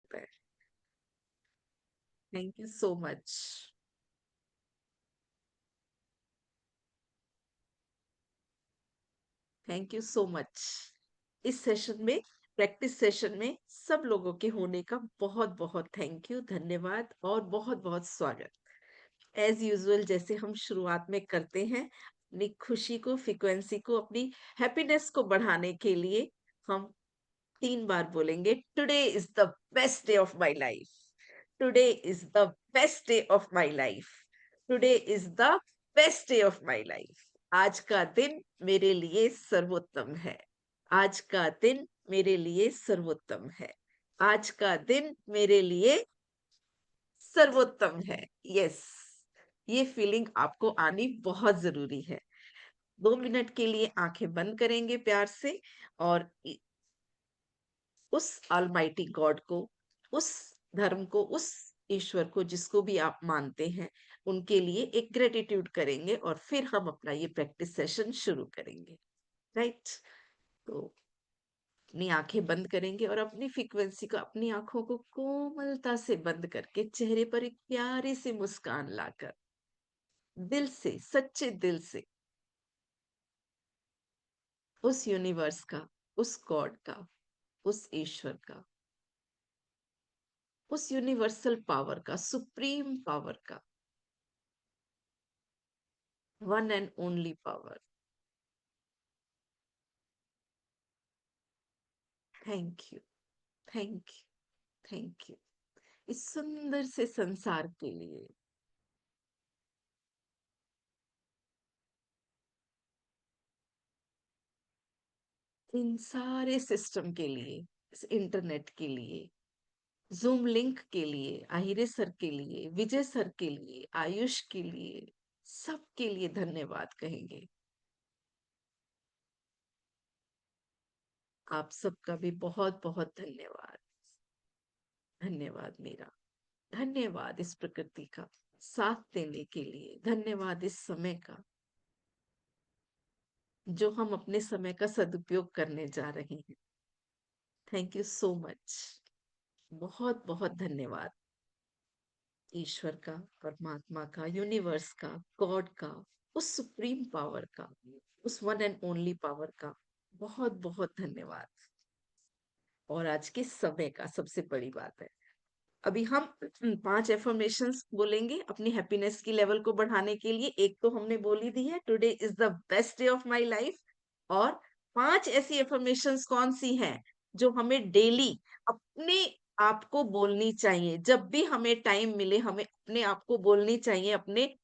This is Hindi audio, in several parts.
लगता है। Thank you so much. Thank you so much. इस सेशन में, प्रैक्टिस सेशन में सब लोगों के होने का बहुत बहुत थैंक यू, धन्यवाद और बहुत बहुत स्वागत। एज यूजुअल जैसे हम शुरुआत में करते हैं, अपनी खुशी को, फ्रीक्वेंसी को, अपनी हैप्पीनेस को बढ़ाने के लिए हम 3 बार बोलेंगे, today is the best day of my life. Today is the best day of my life. Today is the best day of my life. आज का दिन मेरे लिए सर्वोत्तम है। आज का दिन मेरे लिए सर्वोत्तम है। आज का दिन मेरे लिए सर्वोत्तम है। यस, ये फीलिंग आपको आनी बहुत जरूरी है। 2 मिनट के लिए आंखें बंद करेंगे प्यार से, और उस ऑलमाइटी गॉड को, उस धर्म को, उस ईश्वर को, जिसको भी आप मानते हैं, उनके लिए एक ग्रेटिट्यूड करेंगे और फिर हम अपना ये प्रैक्टिस सेशन शुरू करेंगे। राइट? तो अपनी आंखें बंद करेंगे और अपनी फ्रीक्वेंसी को, अपनी आंखों को कोमलता से बंद करके चेहरे पर एक प्यारी सी मुस्कान लाकर दिल से, सच्चे दिल से उस यूनिवर्स का, उस गॉड का, उस ईश्वर का, उस यूनिवर्सल पावर का, सुप्रीम पावर का, one and only power, thank you, thank you, thank you इस सुंदर से संसार के लिए, इन सारे सिस्टम के लिए, इस इंटरनेट के लिए, जूम लिंक के लिए, आहिरे सर के लिए, विजय सर के लिए, आयुष के लिए, सबके लिए धन्यवाद कहेंगे। आप सबका भी बहुत बहुत धन्यवाद। धन्यवाद मेरा, धन्यवाद इस प्रकृति का साथ देने के लिए, धन्यवाद इस समय का जो हम अपने समय का सदुपयोग करने जा रहे हैं। Thank you so much. बहुत बहुत धन्यवाद ईश्वर का, परमात्मा का, यूनिवर्स का, गॉड का, उस सुप्रीम पावर का, उस वन एंड ओनली पावर का बहुत बहुत धन्यवाद। और आज के समय का सबसे बड़ी बात है, अभी हम 5 एफर्मेशंस बोलेंगे अपनी हैप्पीनेस की लेवल को बढ़ाने के लिए। एक तो हमने बोली दी है, today is the best day of my life. और 5 ऐसी एफर्मेशंस कौन सी हैं जो हमें डेली अपने आप को बोलनी चाहिए, जब भी हमें टाइम मिले हमें अपने आप को बोलनी चाहिए, अपने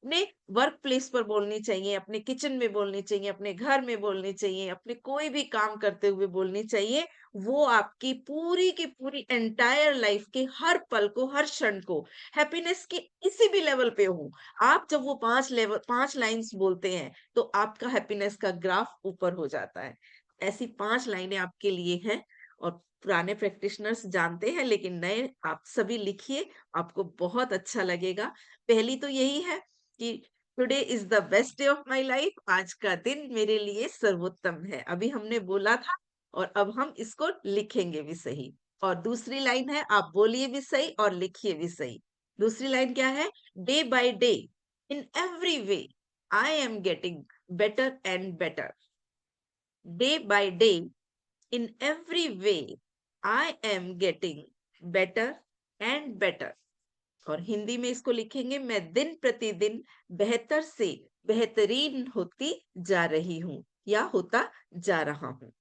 अपने वर्क प्लेस पर बोलनी चाहिए, अपने किचन में बोलनी चाहिए, अपने घर में बोलनी चाहिए, अपने कोई भी काम करते हुए बोलनी चाहिए। वो आपकी पूरी की पूरी एंटायर लाइफ के हर पल को, हर क्षण को, हैप्पीनेस के किसी भी लेवल पे हो, आप जब वो 5 लाइंस बोलते हैं तो आपका हैप्पीनेस का ग्राफ ऊपर हो जाता है। ऐसी 5 लाइनें आपके लिए हैं, और पुराने प्रैक्टिशनर्स जानते हैं, लेकिन नए आप सभी लिखिए, आपको बहुत अच्छा लगेगा। पहली तो यही है कि today is the best day of my life, आज का दिन मेरे लिए सर्वोत्तम है, अभी हमने बोला था, और अब हम इसको लिखेंगे भी सही। और दूसरी लाइन है, आप बोलिए भी सही और लिखिए भी सही। दूसरी लाइन क्या है? Day by day, in every way, I am getting better and better. Day by day, in every way, I am getting better and better. और हिंदी में इसको लिखेंगे, मैं दिन प्रतिदिन बेहतर से बेहतरीन होती जा रही हूँ या होता जा रहा हूँ।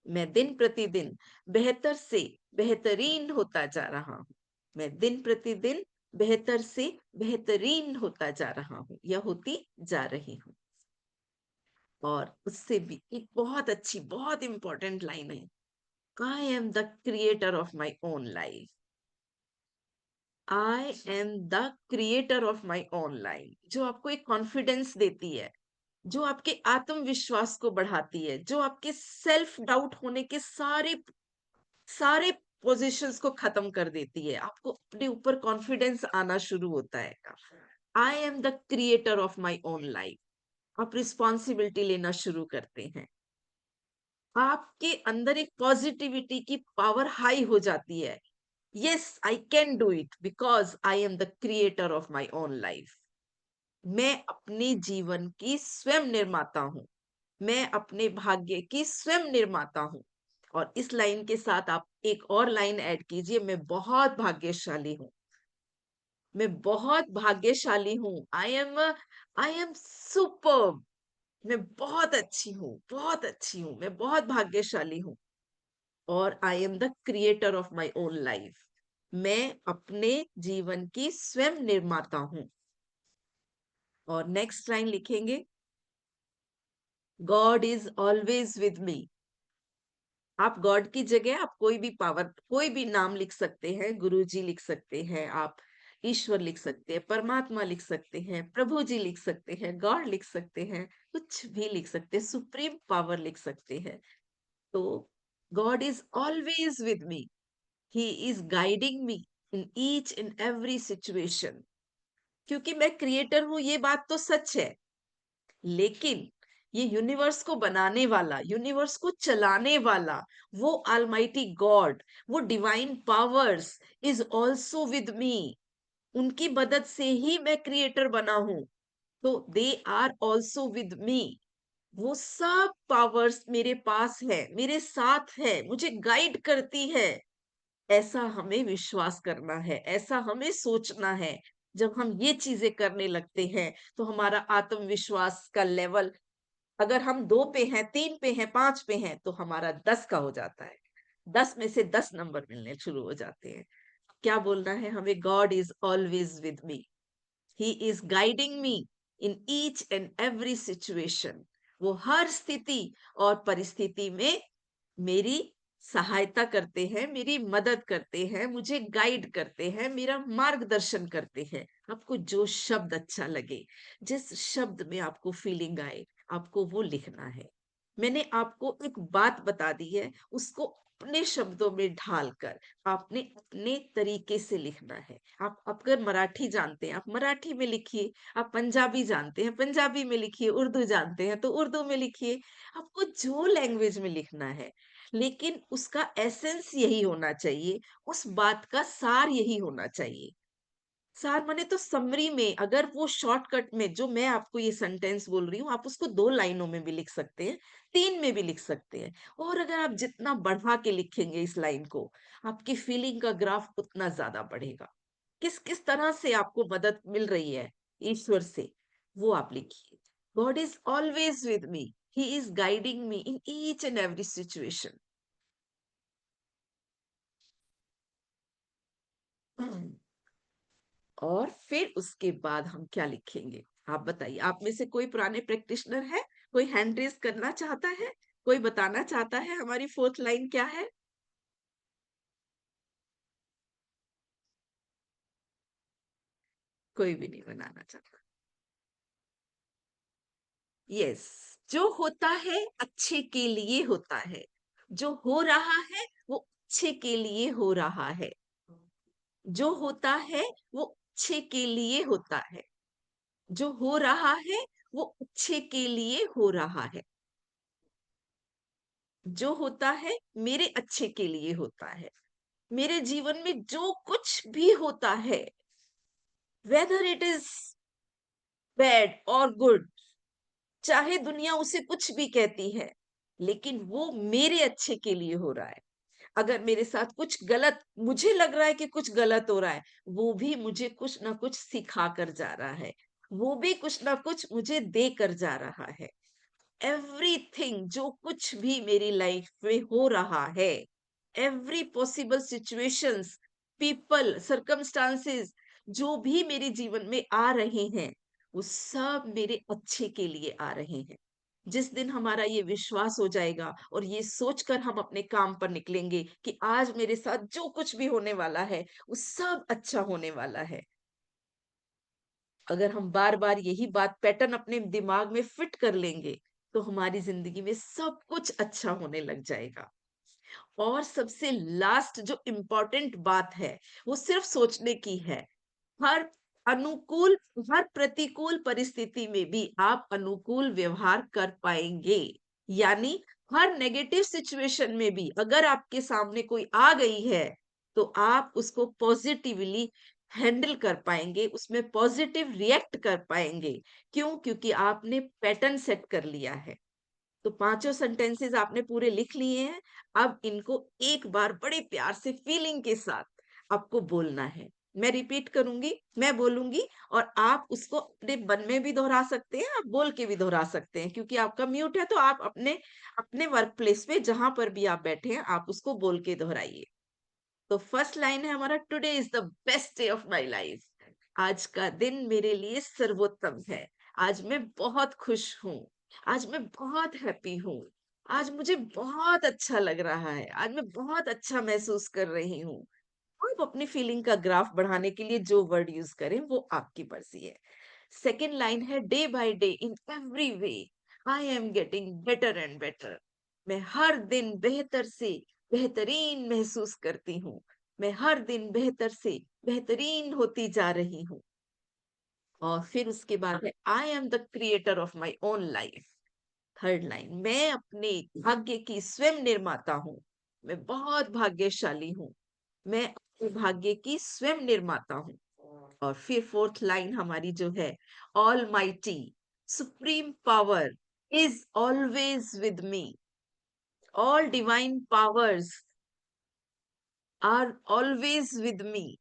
मैं दिन प्रतिदिन बेहतर से बेहतरीन होता जा रहा हूँ। मैं दिन प्रतिदिन बेहतर से बेहतरीन होता जा रहा हूँ या होती जा रही हूँ। और उससे भी एक बहुत अच्छी, बहुत इंपॉर्टेंट लाइन है, I am the creator of my own life. I am the creator of my own life, जो आपको एक कॉन्फिडेंस देती है, जो आपके आत्मविश्वास को बढ़ाती है, जो आपके सेल्फ डाउट होने के सारे सारे पोजीशंस को खत्म कर देती है, आपको अपने ऊपर कॉन्फिडेंस आना शुरू होता है। I am the creator of my own life, आप रिस्पॉन्सिबिलिटी लेना शुरू करते हैं, आपके अंदर एक पॉजिटिविटी की पावर हाई हो जाती है, yes I can do it because I am the creator of my own life. मैं अपने जीवन की स्वयं निर्माता हूँ। मैं अपने भाग्य की स्वयं निर्माता हूँ। और इस लाइन के साथ आप एक और लाइन ऐड कीजिए, मैं बहुत भाग्यशाली हूँ। मैं बहुत भाग्यशाली हूँ। I am super. मैं बहुत अच्छी हूँ, बहुत अच्छी हूँ, मैं बहुत भाग्यशाली हूँ। और I am the creator of my own life. मैं अपने जीवन की स्वयं निर्माता हूँ। और नेक्स्ट लाइन लिखेंगे, गॉड इज ऑलवेज विद मी। आप गॉड की जगह आप कोई भी पावर, कोई भी नाम लिख सकते हैं। गुरु जी लिख सकते हैं, आप ईश्वर लिख सकते हैं, परमात्मा लिख सकते हैं, प्रभु जी लिख सकते हैं, गॉड लिख सकते हैं, कुछ भी लिख सकते हैं, सुप्रीम पावर लिख सकते हैं। तो God is always with me. He is guiding me in each and every situation. क्योंकि मैं क्रिएटर हूं, ये बात तो सच है। लेकिन ये यूनिवर्स को बनाने वाला, यूनिवर्स को चलाने वाला, वो ऑलमाइटी गॉड, वो divine powers is also with me. उनकी मदद से ही मैं क्रिएटर बना हूं। तो they are also with me. वो सब पावर्स मेरे पास है, मेरे साथ है, मुझे गाइड करती है। ऐसा हमें विश्वास करना है, ऐसा हमें सोचना है। जब हम ये चीजें करने लगते हैं तो हमारा आत्मविश्वास का लेवल, अगर हम 2 पे हैं, 3 पे हैं, 5 पे हैं, तो हमारा 10 का हो जाता है। 10 में से 10 नंबर मिलने शुरू हो जाते हैं। क्या बोलना है हमें? God is always with me. He is guiding me in each and every situation. वो हर स्थिति और परिस्थिति में मेरी सहायता करते हैं, मेरी मदद करते हैं, मुझे गाइड करते हैं, मेरा मार्गदर्शन करते हैं। आपको जो शब्द अच्छा लगे, जिस शब्द में आपको फीलिंग आए, आपको वो लिखना है। मैंने आपको एक बात बता दी है, उसको अपने शब्दों में ढालकर आपने अपने तरीके से लिखना है। आप अगर मराठी जानते हैं, आप मराठी में लिखिए। आप पंजाबी जानते हैं, पंजाबी में लिखिए। उर्दू जानते हैं तो उर्दू में लिखिए। आपको जो लैंग्वेज में लिखना है, लेकिन उसका एसेंस यही होना चाहिए, उस बात का सार यही होना चाहिए। सार माने तो समरी में, अगर वो शॉर्टकट में जो मैं आपको ये सेंटेंस बोल रही हूँ, आप उसको 2 लाइनों में भी लिख सकते हैं, 3 में भी लिख सकते हैं। और अगर आप जितना बढ़ा के लिखेंगे इस लाइन को, आपकी फीलिंग का ग्राफ उतना ज्यादा बढ़ेगा। किस किस तरह से आपको मदद मिल रही है ईश्वर से, वो आप लिखिए। God is always with me. He is guiding me in each and every situation. और फिर उसके बाद हम क्या लिखेंगे? आप बताइए। आप में से कोई पुराने प्रैक्टिशनर है? कोई हैंड रेज करना चाहता है? कोई बताना चाहता है हमारी फोर्थ लाइन क्या है? कोई भी नहीं बनाना चाहता। यस। जो होता है अच्छे के लिए होता है। जो हो रहा है वो अच्छे के लिए हो रहा है। जो होता है वो अच्छे के लिए होता है। जो हो रहा है वो अच्छे के लिए हो रहा है। जो होता है मेरे अच्छे के लिए होता है। मेरे जीवन में जो कुछ भी होता है, वेदर इट इज बैड और गुड, चाहे दुनिया उसे कुछ भी कहती है, लेकिन वो मेरे अच्छे के लिए हो रहा है। अगर मेरे साथ कुछ गलत, मुझे लग रहा है कि कुछ गलत हो रहा है, वो भी मुझे कुछ ना कुछ सिखा कर जा रहा है। वो भी कुछ ना कुछ मुझे दे कर जा रहा है। एवरीथिंग, जो कुछ भी मेरी लाइफ में हो रहा है, every possible situations, people, circumstances, जो भी मेरे जीवन में आ रहे हैं, वो सब मेरे अच्छे के लिए आ रहे हैं। जिस दिन हमारा ये विश्वास हो जाएगा और ये सोचकर हम अपने काम पर निकलेंगे कि आज मेरे साथ जो कुछ भी होने वाला है वो सब अच्छा होने वाला है। अगर हम बार बार यही बात पैटर्न अपने दिमाग में फिट कर लेंगे, तो हमारी जिंदगी में सब कुछ अच्छा होने लग जाएगा। और सबसे लास्ट जो इम्पोर्टेंट बात है, वो सिर्फ सोचने की है। हर अनुकूल, हर प्रतिकूल परिस्थिति में भी आप अनुकूल व्यवहार कर पाएंगे। यानी हर नेगेटिव सिचुएशन में भी अगर आपके सामने कोई आ गई है, तो आप उसको पॉजिटिवली हैंडल कर पाएंगे, उसमें पॉजिटिव रिएक्ट कर पाएंगे। क्यों? क्योंकि आपने पैटर्न सेट कर लिया है। तो पांचों सेंटेंसेस आपने पूरे लिख लिए हैं। अब इनको एक बार बड़े प्यार से फीलिंग के साथ आपको बोलना है। मैं रिपीट करूंगी, मैं बोलूंगी, और आप उसको अपने मन में भी दोहरा सकते हैं, आप बोल के भी दोहरा सकते हैं। क्योंकि आपका म्यूट है तो आप अपने अपने वर्क प्लेस पे जहां पर भी आप बैठे हैं आप उसको बोल के दोहराइए। तो फर्स्ट लाइन है हमारा, today is the best day of my life. आज का दिन मेरे लिए सर्वोत्तम है। आज मैं बहुत खुश हूँ। आज मैं बहुत हैप्पी हूँ। आज मुझे बहुत अच्छा लग रहा है। आज मैं बहुत अच्छा महसूस कर रही हूँ। आप अपनी फीलिंग का ग्राफ बढ़ाने के लिए जो वर्ड यूज करें वो आपकी मर्जी है। सेकेंड लाइन है, day by day in every way I am getting better and better. मैं हर दिन बेहतर से बेहतरीन महसूस करती हूँ। मैं हर दिन बेहतर से बेहतरीन होती जा रही हूँ। और फिर उसके बाद है, I am the creator of my own life. Third line, मैं अपने भाग्य की स्वयं निर्माता हूँ। मैं बहुत भाग्यशाली हूँ। मैं अपने भाग्य की स्वयं निर्माता हूँ। और फिर फोर्थ लाइन हमारी जो है, almighty supreme power is always with me. All divine powers are always with me.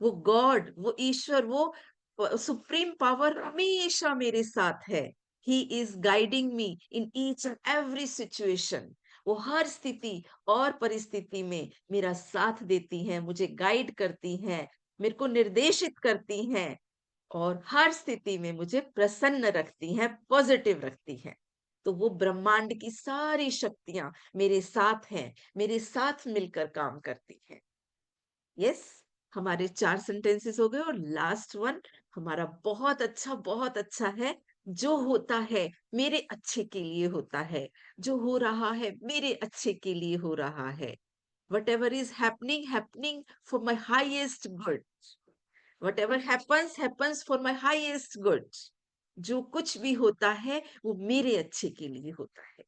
वो गॉड, वो ईश्वर, वो सुप्रीम पावर हमेशा मेरे साथ है। He is guiding me in each and every situation. वो हर स्थिति और परिस्थिति में मेरा साथ देती हैं, मुझे गाइड करती हैं, मेरे को निर्देशित करती हैं, और हर स्थिति में मुझे प्रसन्न रखती हैं, पॉजिटिव रखती हैं। तो वो ब्रह्मांड की सारी शक्तियां मेरे साथ हैं, मेरे साथ मिलकर काम करती हैं। यस, हमारे चार सेंटेंसेस हो गए, और लास्ट वन हमारा बहुत अच्छा है। जो होता है मेरे अच्छे के लिए होता है। जो हो रहा है मेरे अच्छे के लिए हो रहा है। What ever is happening happening for my highest good. What ever happens for my highest good. जो कुछ भी होता है वो मेरे अच्छे के लिए होता है।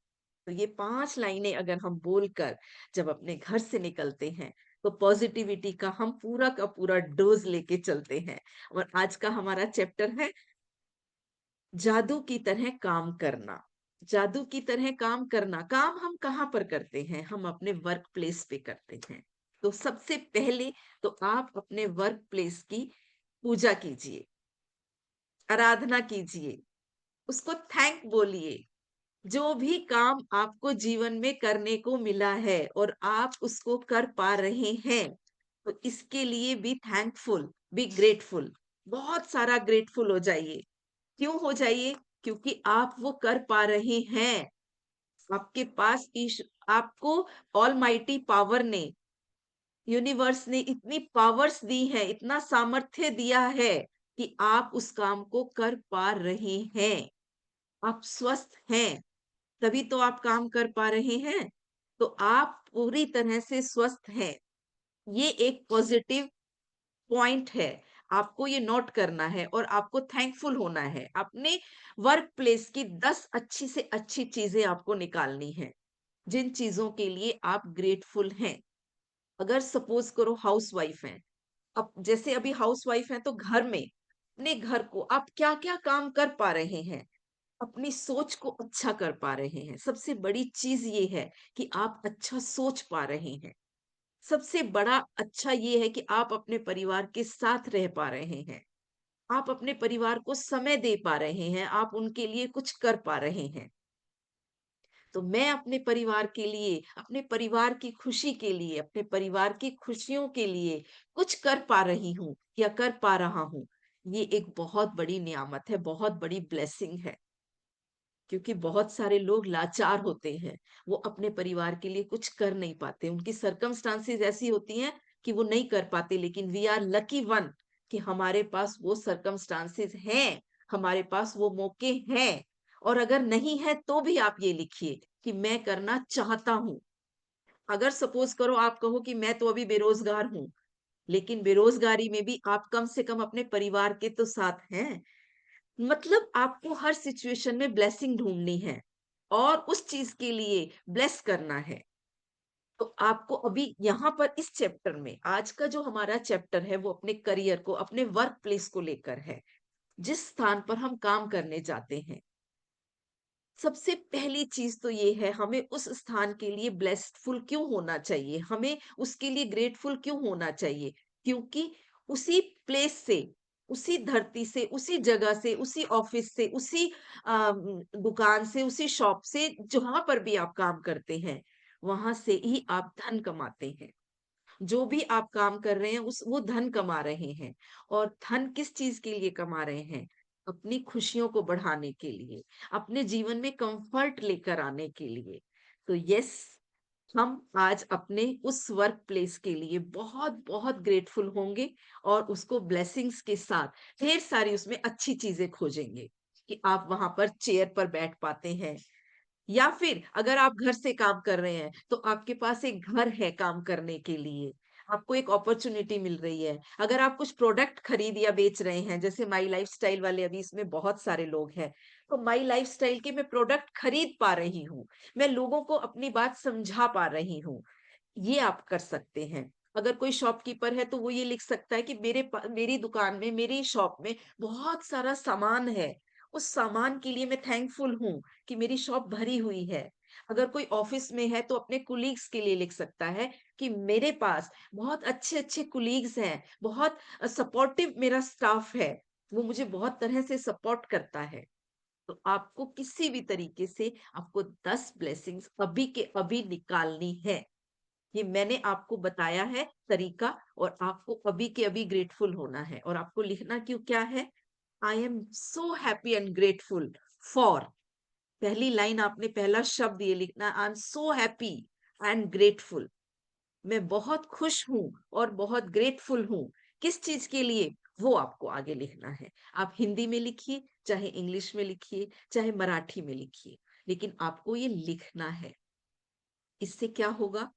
तो ये पांच लाइनें अगर हम बोलकर जब अपने घर से निकलते हैं तो पॉजिटिविटी का हम पूरा का पूरा डोज लेके चलते हैं। और आज का हमारा चैप्टर है, जादू की तरह काम करना। जादू की तरह काम करना, काम हम कहाँ पर करते हैं? हम अपने वर्क प्लेस पे करते हैं। तो सबसे पहले तो आप अपने वर्क प्लेस की पूजा कीजिए, आराधना कीजिए, उसको थैंक बोलिए। जो भी काम आपको जीवन में करने को मिला है और आप उसको कर पा रहे हैं, तो इसके लिए बी थैंकफुल, बी ग्रेटफुल। बहुत सारा ग्रेटफुल हो जाइए। क्यों हो जाइए? क्योंकि आप वो कर पा रहे हैं। आपके पास ईश आपको ऑलमाइटी पावर ने, यूनिवर्स ने इतनी पावर्स दी है, इतना सामर्थ्य दिया है कि आप उस काम को कर पा रहे हैं। आप स्वस्थ हैं, तभी तो आप काम कर पा रहे हैं। तो आप पूरी तरह से स्वस्थ हैं। ये एक पॉजिटिव पॉइंट है। आपको ये नोट करना है और आपको थैंकफुल होना है। अपने वर्क प्लेस की 10 अच्छी से अच्छी चीजें आपको निकालनी है, जिन चीजों के लिए आप ग्रेटफुल हैं। अगर सपोज करो हाउस वाइफ है, अब जैसे अभी हाउस वाइफ है, तो घर में अपने घर को आप क्या क्या काम कर पा रहे हैं? अपनी सोच को अच्छा कर पा रहे हैं। सबसे बड़ी चीज ये है कि आप अच्छा सोच पा रहे हैं। सबसे बड़ा अच्छा ये है कि आप अपने परिवार के साथ रह पा रहे हैं। आप अपने परिवार को समय दे पा रहे हैं, आप उनके लिए कुछ कर पा रहे हैं। तो मैं अपने परिवार के लिए, अपने परिवार की खुशी के लिए, अपने परिवार की खुशियों के लिए कुछ कर पा रही हूँ या कर पा रहा हूँ। ये एक बहुत बड़ी नियामत है, बहुत बड़ी ब्लेसिंग है। क्योंकि बहुत सारे लोग लाचार होते हैं, वो अपने परिवार के लिए कुछ कर नहीं पाते, उनकी सर्कमस्टांसेस ऐसी होती हैं कि वो नहीं कर पाते। लेकिन वी आर लकी वन कि हमारे पास वो सर्कमस्टांसेस हैं, हमारे पास वो मौके हैं। और अगर नहीं है तो भी आप ये लिखिए कि मैं करना चाहता हूं। अगर सपोज करो आप कहो कि मैं तो अभी बेरोजगार हूं, लेकिन बेरोजगारी में भी आप कम से कम अपने परिवार के तो साथ हैं। मतलब आपको हर सिचुएशन में ब्लेसिंग ढूंढनी है और उस चीज के लिए ब्लेस करना है। तो आपको अभी यहाँ पर इस चैप्टर में, आज का जो हमारा चैप्टर है वो अपने करियर को, अपने वर्क प्लेस को लेकर है। जिस स्थान पर हम काम करने जाते हैं, सबसे पहली चीज तो ये है, हमें उस स्थान के लिए ब्लेस्डफुल क्यों होना चाहिए, हमें उसके लिए ग्रेटफुल क्यों होना चाहिए। क्योंकि उसी प्लेस से, उसी धरती से, उसी जगह से, उसी ऑफिस से, उसी दुकान से, उसी शॉप से, जहां पर भी आप काम करते हैं, वहां से ही आप धन कमाते हैं। जो भी आप काम कर रहे हैं उस वो धन कमा रहे हैं। और धन किस चीज के लिए कमा रहे हैं? अपनी खुशियों को बढ़ाने के लिए, अपने जीवन में कंफर्ट लेकर आने के लिए। तो यस, हम आज अपने उस वर्क प्लेस के लिए बहुत बहुत ग्रेटफुल होंगे, और उसको ब्लेसिंग्स के साथ ढेर सारी उसमें अच्छी चीजें खोजेंगे, कि आप वहां पर चेयर पर बैठ पाते हैं, या फिर अगर आप घर से काम कर रहे हैं तो आपके पास एक घर है काम करने के लिए, आपको एक अपॉर्चुनिटी मिल रही है। अगर आप कुछ प्रोडक्ट खरीद या बेच रहे हैं, जैसे माई लाइफस्टाइल वाले, अभी इसमें बहुत सारे लोग हैं, तो माई लाइफस्टाइल के मैं प्रोडक्ट खरीद पा रही हूँ, मैं लोगों को अपनी बात समझा पा रही हूँ, ये आप कर सकते हैं। अगर कोई शॉपकीपर है तो वो ये लिख सकता है कि मेरी दुकान में, मेरी शॉप में बहुत सारा सामान है, उस सामान के लिए मैं थैंकफुल हूँ कि मेरी शॉप भरी हुई है। अगर कोई ऑफिस में है तो अपने कुलीग्स के लिए लिख सकता है कि मेरे पास बहुत अच्छे अच्छे कुलीग्स हैं, बहुत सपोर्टिव मेरा स्टाफ है, वो मुझे बहुत तरह से सपोर्ट करता है। तो आपको किसी भी तरीके से, आपको 10 ब्लेसिंग्स अभी के अभी निकालनी है। ये मैंने आपको बताया है तरीका, और आपको अभी के अभी ग्रेटफुल होना है। और आपको लिखना क्यों क्या है? I am so happy and grateful for, पहली लाइन आपने पहला शब्द ये लिखना, I am so happy and grateful, मैं बहुत खुश हूं और बहुत ग्रेटफुल हूं। किस चीज के लिए? वो आपको आगे लिखना है। आप हिंदी में लिखिए, चाहे इंग्लिश में लिखिए, चाहे मराठी में लिखिए, लेकिन आपको ये लिखना है। इससे क्या होगा?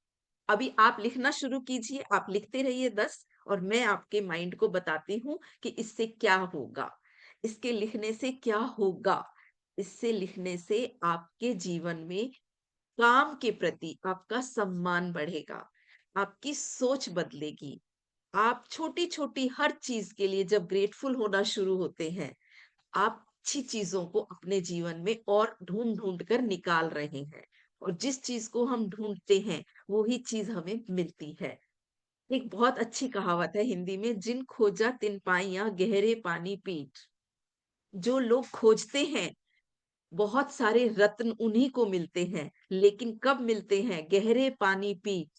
अभी आप लिखना शुरू कीजिए, आप लिखते रहिए 10, और मैं आपके माइंड को बताती हूँ कि इससे क्या होगा। इसके लिखने से क्या होगा? इससे लिखने से आपके जीवन में काम के प्रति आपका सम्मान बढ़ेगा, आपकी सोच बदलेगी। आप छोटी-छोटी हर चीज के लिए जब ग्रेटफुल होना शुरू होते हैं, आप अच्छी चीजों को अपने जीवन में और ढूंढ-ढूंढ कर निकाल रहे हैं। और जिस चीज को हम ढूंढते हैं, वो ही चीज हमें मिलती है। एक बहुत अच्छी कहावत है हिंदी में, जिन खोजा तिन पाइया गहरे पानी पीठ। जो लोग खोजते हैं, बहुत सारे रत्न उन्हीं को मिलते हैं, लेकिन कब मिलते हैं? गहरे पानी पीठ।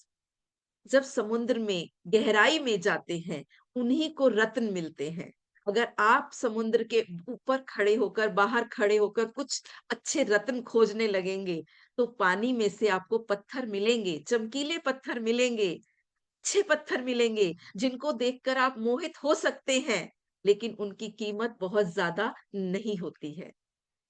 जब समुद्र में गहराई में जाते हैं, उन्हीं को रत्न मिलते हैं। अगर आप समुद्र के ऊपर खड़े होकर, बाहर खड़े होकर कुछ अच्छे रत्न खोजने लगेंगे, तो पानी में से आपको पत्थर मिलेंगे, चमकीले पत्थर मिलेंगे, अच्छे पत्थर मिलेंगे, जिनको देखकर आप मोहित हो सकते हैं, लेकिन उनकी कीमत बहुत ज्यादा नहीं होती है।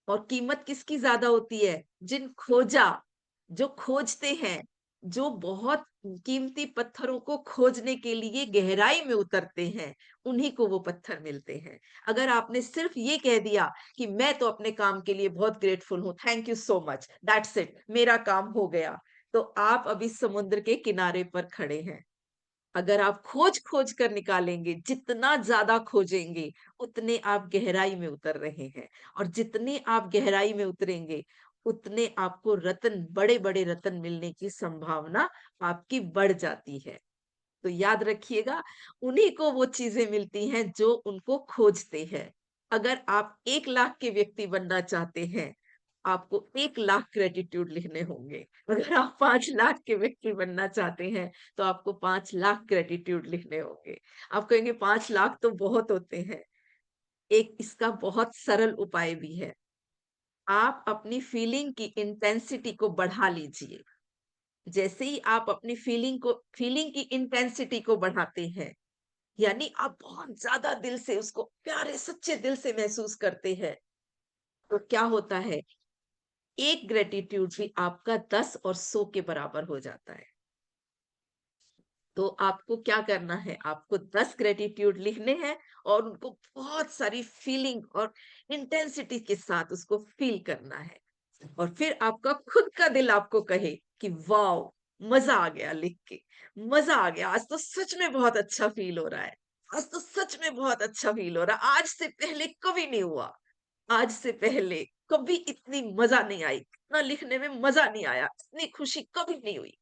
और कीमत किसकी ज्यादा होती है? जिन खोजा, जो खोजते हैं, जो बहुत कीमती पत्थरों को खोजने के लिए गहराई में उतरते हैं, उन्हीं को वो पत्थर मिलते हैं। अगर आपने सिर्फ ये कह दिया कि मैं तो अपने काम के लिए बहुत ग्रेटफुल हूँ, thank you so much, that's it, मेरा काम हो गया, तो आप अभी समुद्र के किनारे पर खड़े हैं। अगर आप खोज-खोज कर निकालेंगे, जितना ज़्यादा खोजेंगे, उतने आप गहराई में उतर रहे हैं, और जितने आप गहराई में उतरेंगे, उतने आपको रत्न, बड़े-बड़े रत्न मिलने की संभावना आपकी बढ़ जाती है। तो याद रखिएगा, उन्हीं को वो चीज़ें मिलती हैं जो उनको खोजते हैं। अगर आप 1 लाख के व्यक्ति बनना चाहते हैं, आपको 1 लाख ग्रैटिट्यूड लिखने होंगे। अगर आप 5 लाख के व्यक्ति बनना चाहते हैं, तो आपको 5 लाख ग्रैटिट्यूड लिखने होंगे। आप कहेंगे 5 लाख तो बहुत होते हैं। एक इसका बहुत सरल उपाय भी है। आप अपनी फीलिंग की इंटेंसिटी को बढ़ा लीजिए। जैसे ही आप अपनी फीलिंग की इंटेंसिटी को बढ़ाते हैं, यानी आप बहुत ज्यादा दिल से उसको, प्यारे सच्चे दिल से महसूस करते हैं, तो क्या होता है? एक ग्रेटिट्यूड भी आपका 10 और 100 के बराबर हो जाता है। तो आपको क्या करना है? आपको 10 ग्रेटिट्यूड लिखने हैं, और उनको बहुत सारी फीलिंग और इंटेंसिटी के साथ उसको फील करना है। और फिर आपका खुद का दिल आपको कहे कि वाओ! मजा आ गया लिख के, मजा आ गया, आज तो सच में बहुत अच्छा फील हो रहा है, आज तो सच में बहुत अच्छा फील हो रहा है, आज से पहले कभी नहीं हुआ, आज से पहले कभी इतनी मजा नहीं आई, इतना लिखने में मजा नहीं आया, इतनी खुशी कभी नहीं हुई।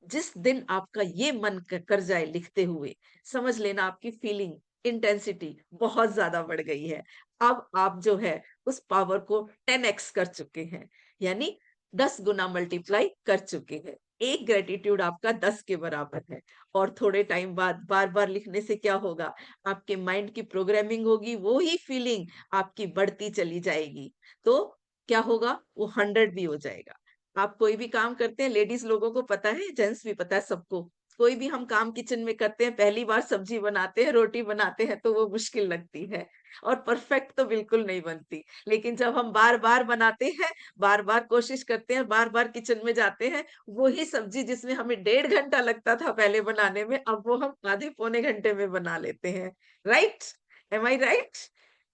जिस दिन आपका ये मन कर जाए लिखते हुए, समझ लेना आपकी फीलिंग इंटेंसिटी बहुत ज्यादा बढ़ गई है। अब आप जो है उस पावर को 10x कर चुके हैं, यानी 10 गुना मल्टीप्लाई कर चुके हैं। एक ग्रेटिट्यूड आपका 10 के बराबर है। और थोड़े टाइम बाद बार बार लिखने से क्या होगा, आपके माइंड की प्रोग्रामिंग होगी, वो ही फीलिंग आपकी बढ़ती चली जाएगी। तो क्या होगा, वो 100 भी हो जाएगा। आप कोई भी काम करते हैं, लेडीज लोगों को पता है, जेंट्स भी पता है सबको, कोई भी हम काम किचन में करते हैं, पहली बार सब्जी बनाते हैं, रोटी बनाते हैं तो वो मुश्किल लगती है और परफेक्ट तो बिल्कुल नहीं बनती। लेकिन जब हम बार बार बनाते हैं, बार बार कोशिश करते हैं, बार बार किचन में जाते हैं, वही सब्जी जिसमें हमें 1.5 घंटा लगता था पहले बनाने में, अब वो हम आधे पौने घंटे में बना लेते हैं। राइट? एम आई राइट?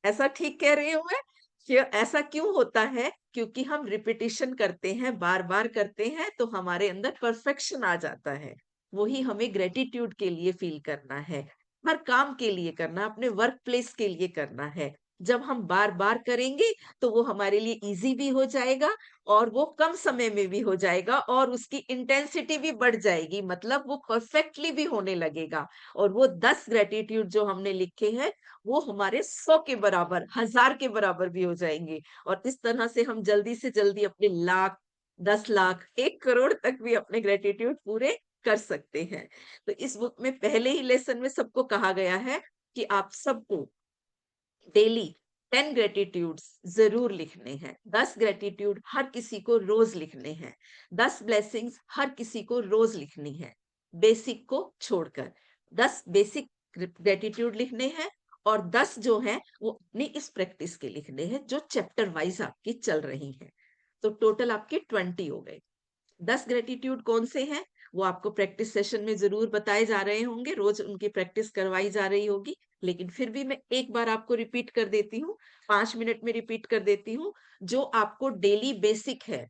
ऐसा ठीक कह रही हूँ मैं? ऐसा क्यों होता है? क्योंकि हम रिपीटिशन करते हैं, बार बार करते हैं, तो हमारे अंदर परफेक्शन आ जाता है। वही हमें ग्रेटिट्यूड के लिए फील करना है, हर काम के लिए करना, अपने वर्क प्लेस के लिए करना है। जब हम बार बार करेंगे तो वो हमारे लिए इजी भी हो जाएगा और वो कम समय में भी हो जाएगा और उसकी इंटेंसिटी भी बढ़ जाएगी, मतलब वो परफेक्टली भी होने लगेगा। और वो 10 ग्रेटिट्यूड जो हमने लिखे हैं, वो हमारे 100 के बराबर, 1000 के बराबर भी हो जाएंगे। और इस तरह से हम जल्दी से जल्दी अपने लाख, 10 लाख, 1 करोड़ तक भी अपने ग्रेटिट्यूड पूरे कर सकते हैं। तो इस बुक में पहले ही लेसन में सबको कहा गया है कि आप सबको डेली 10 ग्रेटिट्यूड्स जरूर लिखने हैं। 10 ग्रेटिट्यूड हर किसी को रोज लिखने हैं। 10 ब्लेसिंग्स हर किसी को रोज लिखनी है, बेसिक को छोड़कर। 10 बेसिक ग्रेटिट्यूड लिखने हैं और 10 जो है वो अपनी इस प्रैक्टिस के लिखने हैं जो चैप्टर वाइज आपकी चल रही है। तो टोटल आपके 20 हो गए। 10 ग्रेटिट्यूड कौन से हैं, वो आपको प्रैक्टिस सेशन में जरूर बताए जा रहे होंगे, रोज उनकी प्रैक्टिस करवाई जा रही होगी। लेकिन फिर भी मैं एक बार आपको रिपीट कर देती हूँ, 5 मिनट में रिपीट कर देती हूँ, जो आपको डेली बेसिक है।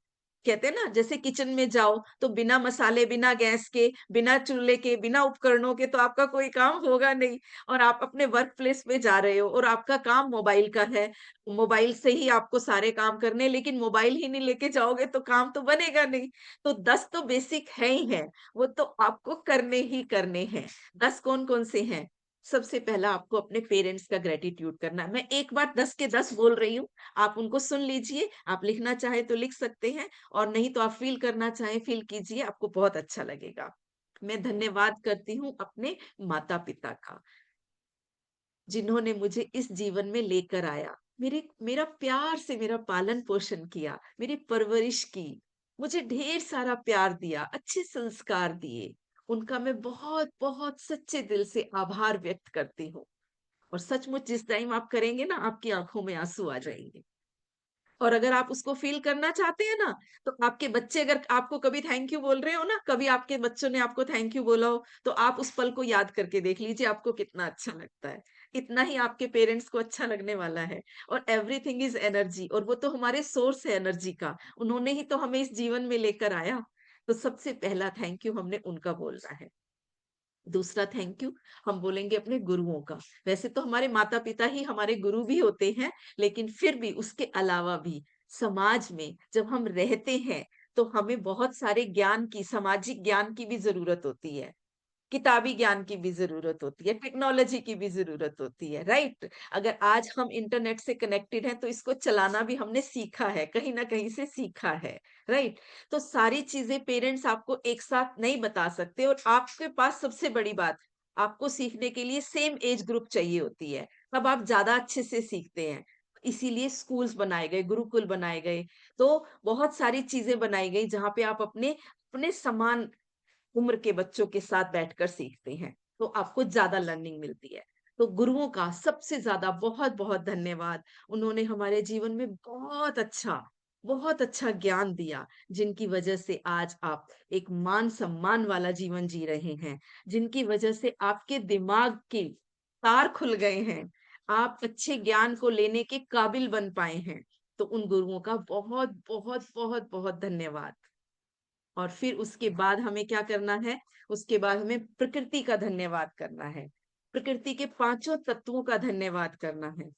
कहते हैं ना, जैसे किचन में जाओ तो बिना मसाले, बिना गैस के, बिना चूल्हे के, बिना उपकरणों के तो आपका कोई काम होगा नहीं। और आप अपने वर्क प्लेस में जा रहे हो और आपका काम मोबाइल का है, मोबाइल से ही आपको सारे काम करने, लेकिन मोबाइल ही नहीं लेके जाओगे तो काम तो बनेगा नहीं। तो 10 तो बेसिक है ही है, वो तो आपको करने ही करने हैं। 10 कौन कौन से हैं? सबसे पहला आपको अपने पेरेंट्स का ग्रेटिट्यूड करना है। मैं एक बार 10 के 10 बोल रही हूँ, आप उनको सुन लीजिए, आप लिखना चाहे तो लिख सकते हैं और नहीं तो आप फील करना चाहे फील कीजिए, आपको बहुत अच्छा लगेगा। मैं धन्यवाद करती हूँ अपने माता पिता का, जिन्होंने मुझे इस जीवन में लेकर आया, मेरा प्यार से मेरा पालन पोषण किया, मेरी परवरिश की, मुझे ढेर सारा प्यार दिया, अच्छे संस्कार दिए। उनका मैं बहुत बहुत सच्चे दिल से आभार व्यक्त करती हूँ। और सचमुच जिस टाइम आप करेंगे ना, आपकी आंखों में आंसू आ जाएंगे। और अगर आप उसको फील करना चाहते हैं ना, तो आपके बच्चे अगर आपको कभी थैंक यू बोल रहे हो ना, कभी आपके बच्चों ने आपको थैंक यू बोला हो, तो आप उस पल को याद करके देख लीजिए, आपको कितना अच्छा लगता है। इतना ही आपके पेरेंट्स को अच्छा लगने वाला है। और एवरीथिंग इज एनर्जी, और वो तो हमारे सोर्स है एनर्जी का, उन्होंने ही तो हमें इस जीवन में लेकर आया। तो सबसे पहला थैंक यू हमने उनका बोलना है। दूसरा थैंक यू हम बोलेंगे अपने गुरुओं का। वैसे तो हमारे माता पिता ही हमारे गुरु भी होते हैं, लेकिन फिर भी उसके अलावा भी समाज में जब हम रहते हैं, तो हमें बहुत सारे ज्ञान की, सामाजिक ज्ञान की भी जरूरत होती है, किताबी ज्ञान की भी जरूरत होती है, टेक्नोलॉजी की भी जरूरत होती है। राइट? अगर आज हम इंटरनेट से कनेक्टेड हैं तो इसको चलाना भी हमने सीखा है, कहीं ना कहीं से सीखा है। राइट? तो सारी चीजें पेरेंट्स आपको एक साथ नहीं बता सकते, और आपके पास सबसे बड़ी बात, आपको सीखने के लिए सेम एज ग्रुप चाहिए होती है, तब आप ज्यादा अच्छे से सीखते हैं। इसीलिए स्कूल्स बनाए गए, गुरुकुल बनाए गए, तो बहुत सारी चीजें बनाई गई जहां पे आप अपने अपने समान उम्र के बच्चों के साथ बैठकर सीखते हैं, तो आपको ज्यादा लर्निंग मिलती है। तो गुरुओं का सबसे ज्यादा बहुत बहुत धन्यवाद। उन्होंने हमारे जीवन में बहुत अच्छा ज्ञान दिया, जिनकी वजह से आज आप एक मान सम्मान वाला जीवन जी रहे हैं, जिनकी वजह से आपके दिमाग के तार खुल गए हैं, आप अच्छे ज्ञान को लेने के काबिल बन पाए हैं। तो उन गुरुओं का बहुत बहुत बहुत बहुत धन्यवाद। और फिर उसके बाद हमें क्या करना है? उसके बाद हमें प्रकृति का धन्यवाद करना है। प्रकृति के पांचों तत्वों का धन्यवाद करना है।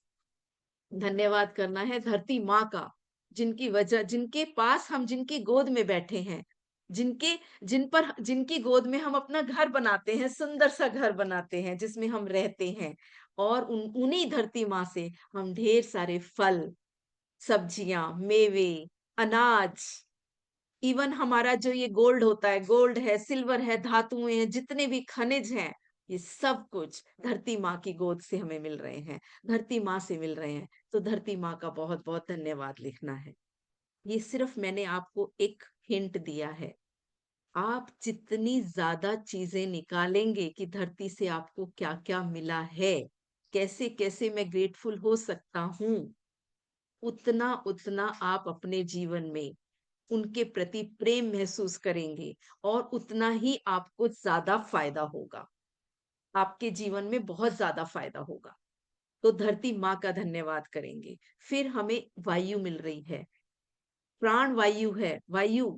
धन्यवाद करना है धरती माँ का, जिनके पास हम, जिनकी गोद में बैठे हैं, जिनकी गोद में हम अपना घर बनाते हैं, सुंदर सा घर बनाते हैं जिसमें हम रहते हैं। और उन्हीं धरती माँ से हम ढेर सारे फल, सब्जियां, मेवे, अनाज, इवन हमारा जो ये गोल्ड होता है, गोल्ड है, सिल्वर है, धातुएं हैं, जितने भी खनिज हैं, ये सब कुछ धरती माँ की गोद से हमें मिल रहे हैं, धरती माँ से मिल रहे हैं। तो धरती माँ का बहुत बहुत धन्यवाद लिखना है। ये सिर्फ मैंने आपको एक हिंट दिया है। आप जितनी ज्यादा चीजें निकालेंगे कि धरती से आपको क्या क्या मिला है, कैसे कैसे मैं ग्रेटफुल हो सकता हूँ, उतना उतना आप अपने जीवन में उनके प्रति प्रेम महसूस करेंगे, और उतना ही आपको ज्यादा फायदा होगा, आपके जीवन में बहुत ज्यादा फायदा होगा। तो धरती माँ का धन्यवाद करेंगे। फिर हमें वायु मिल रही है, प्राण वायु है, वायु,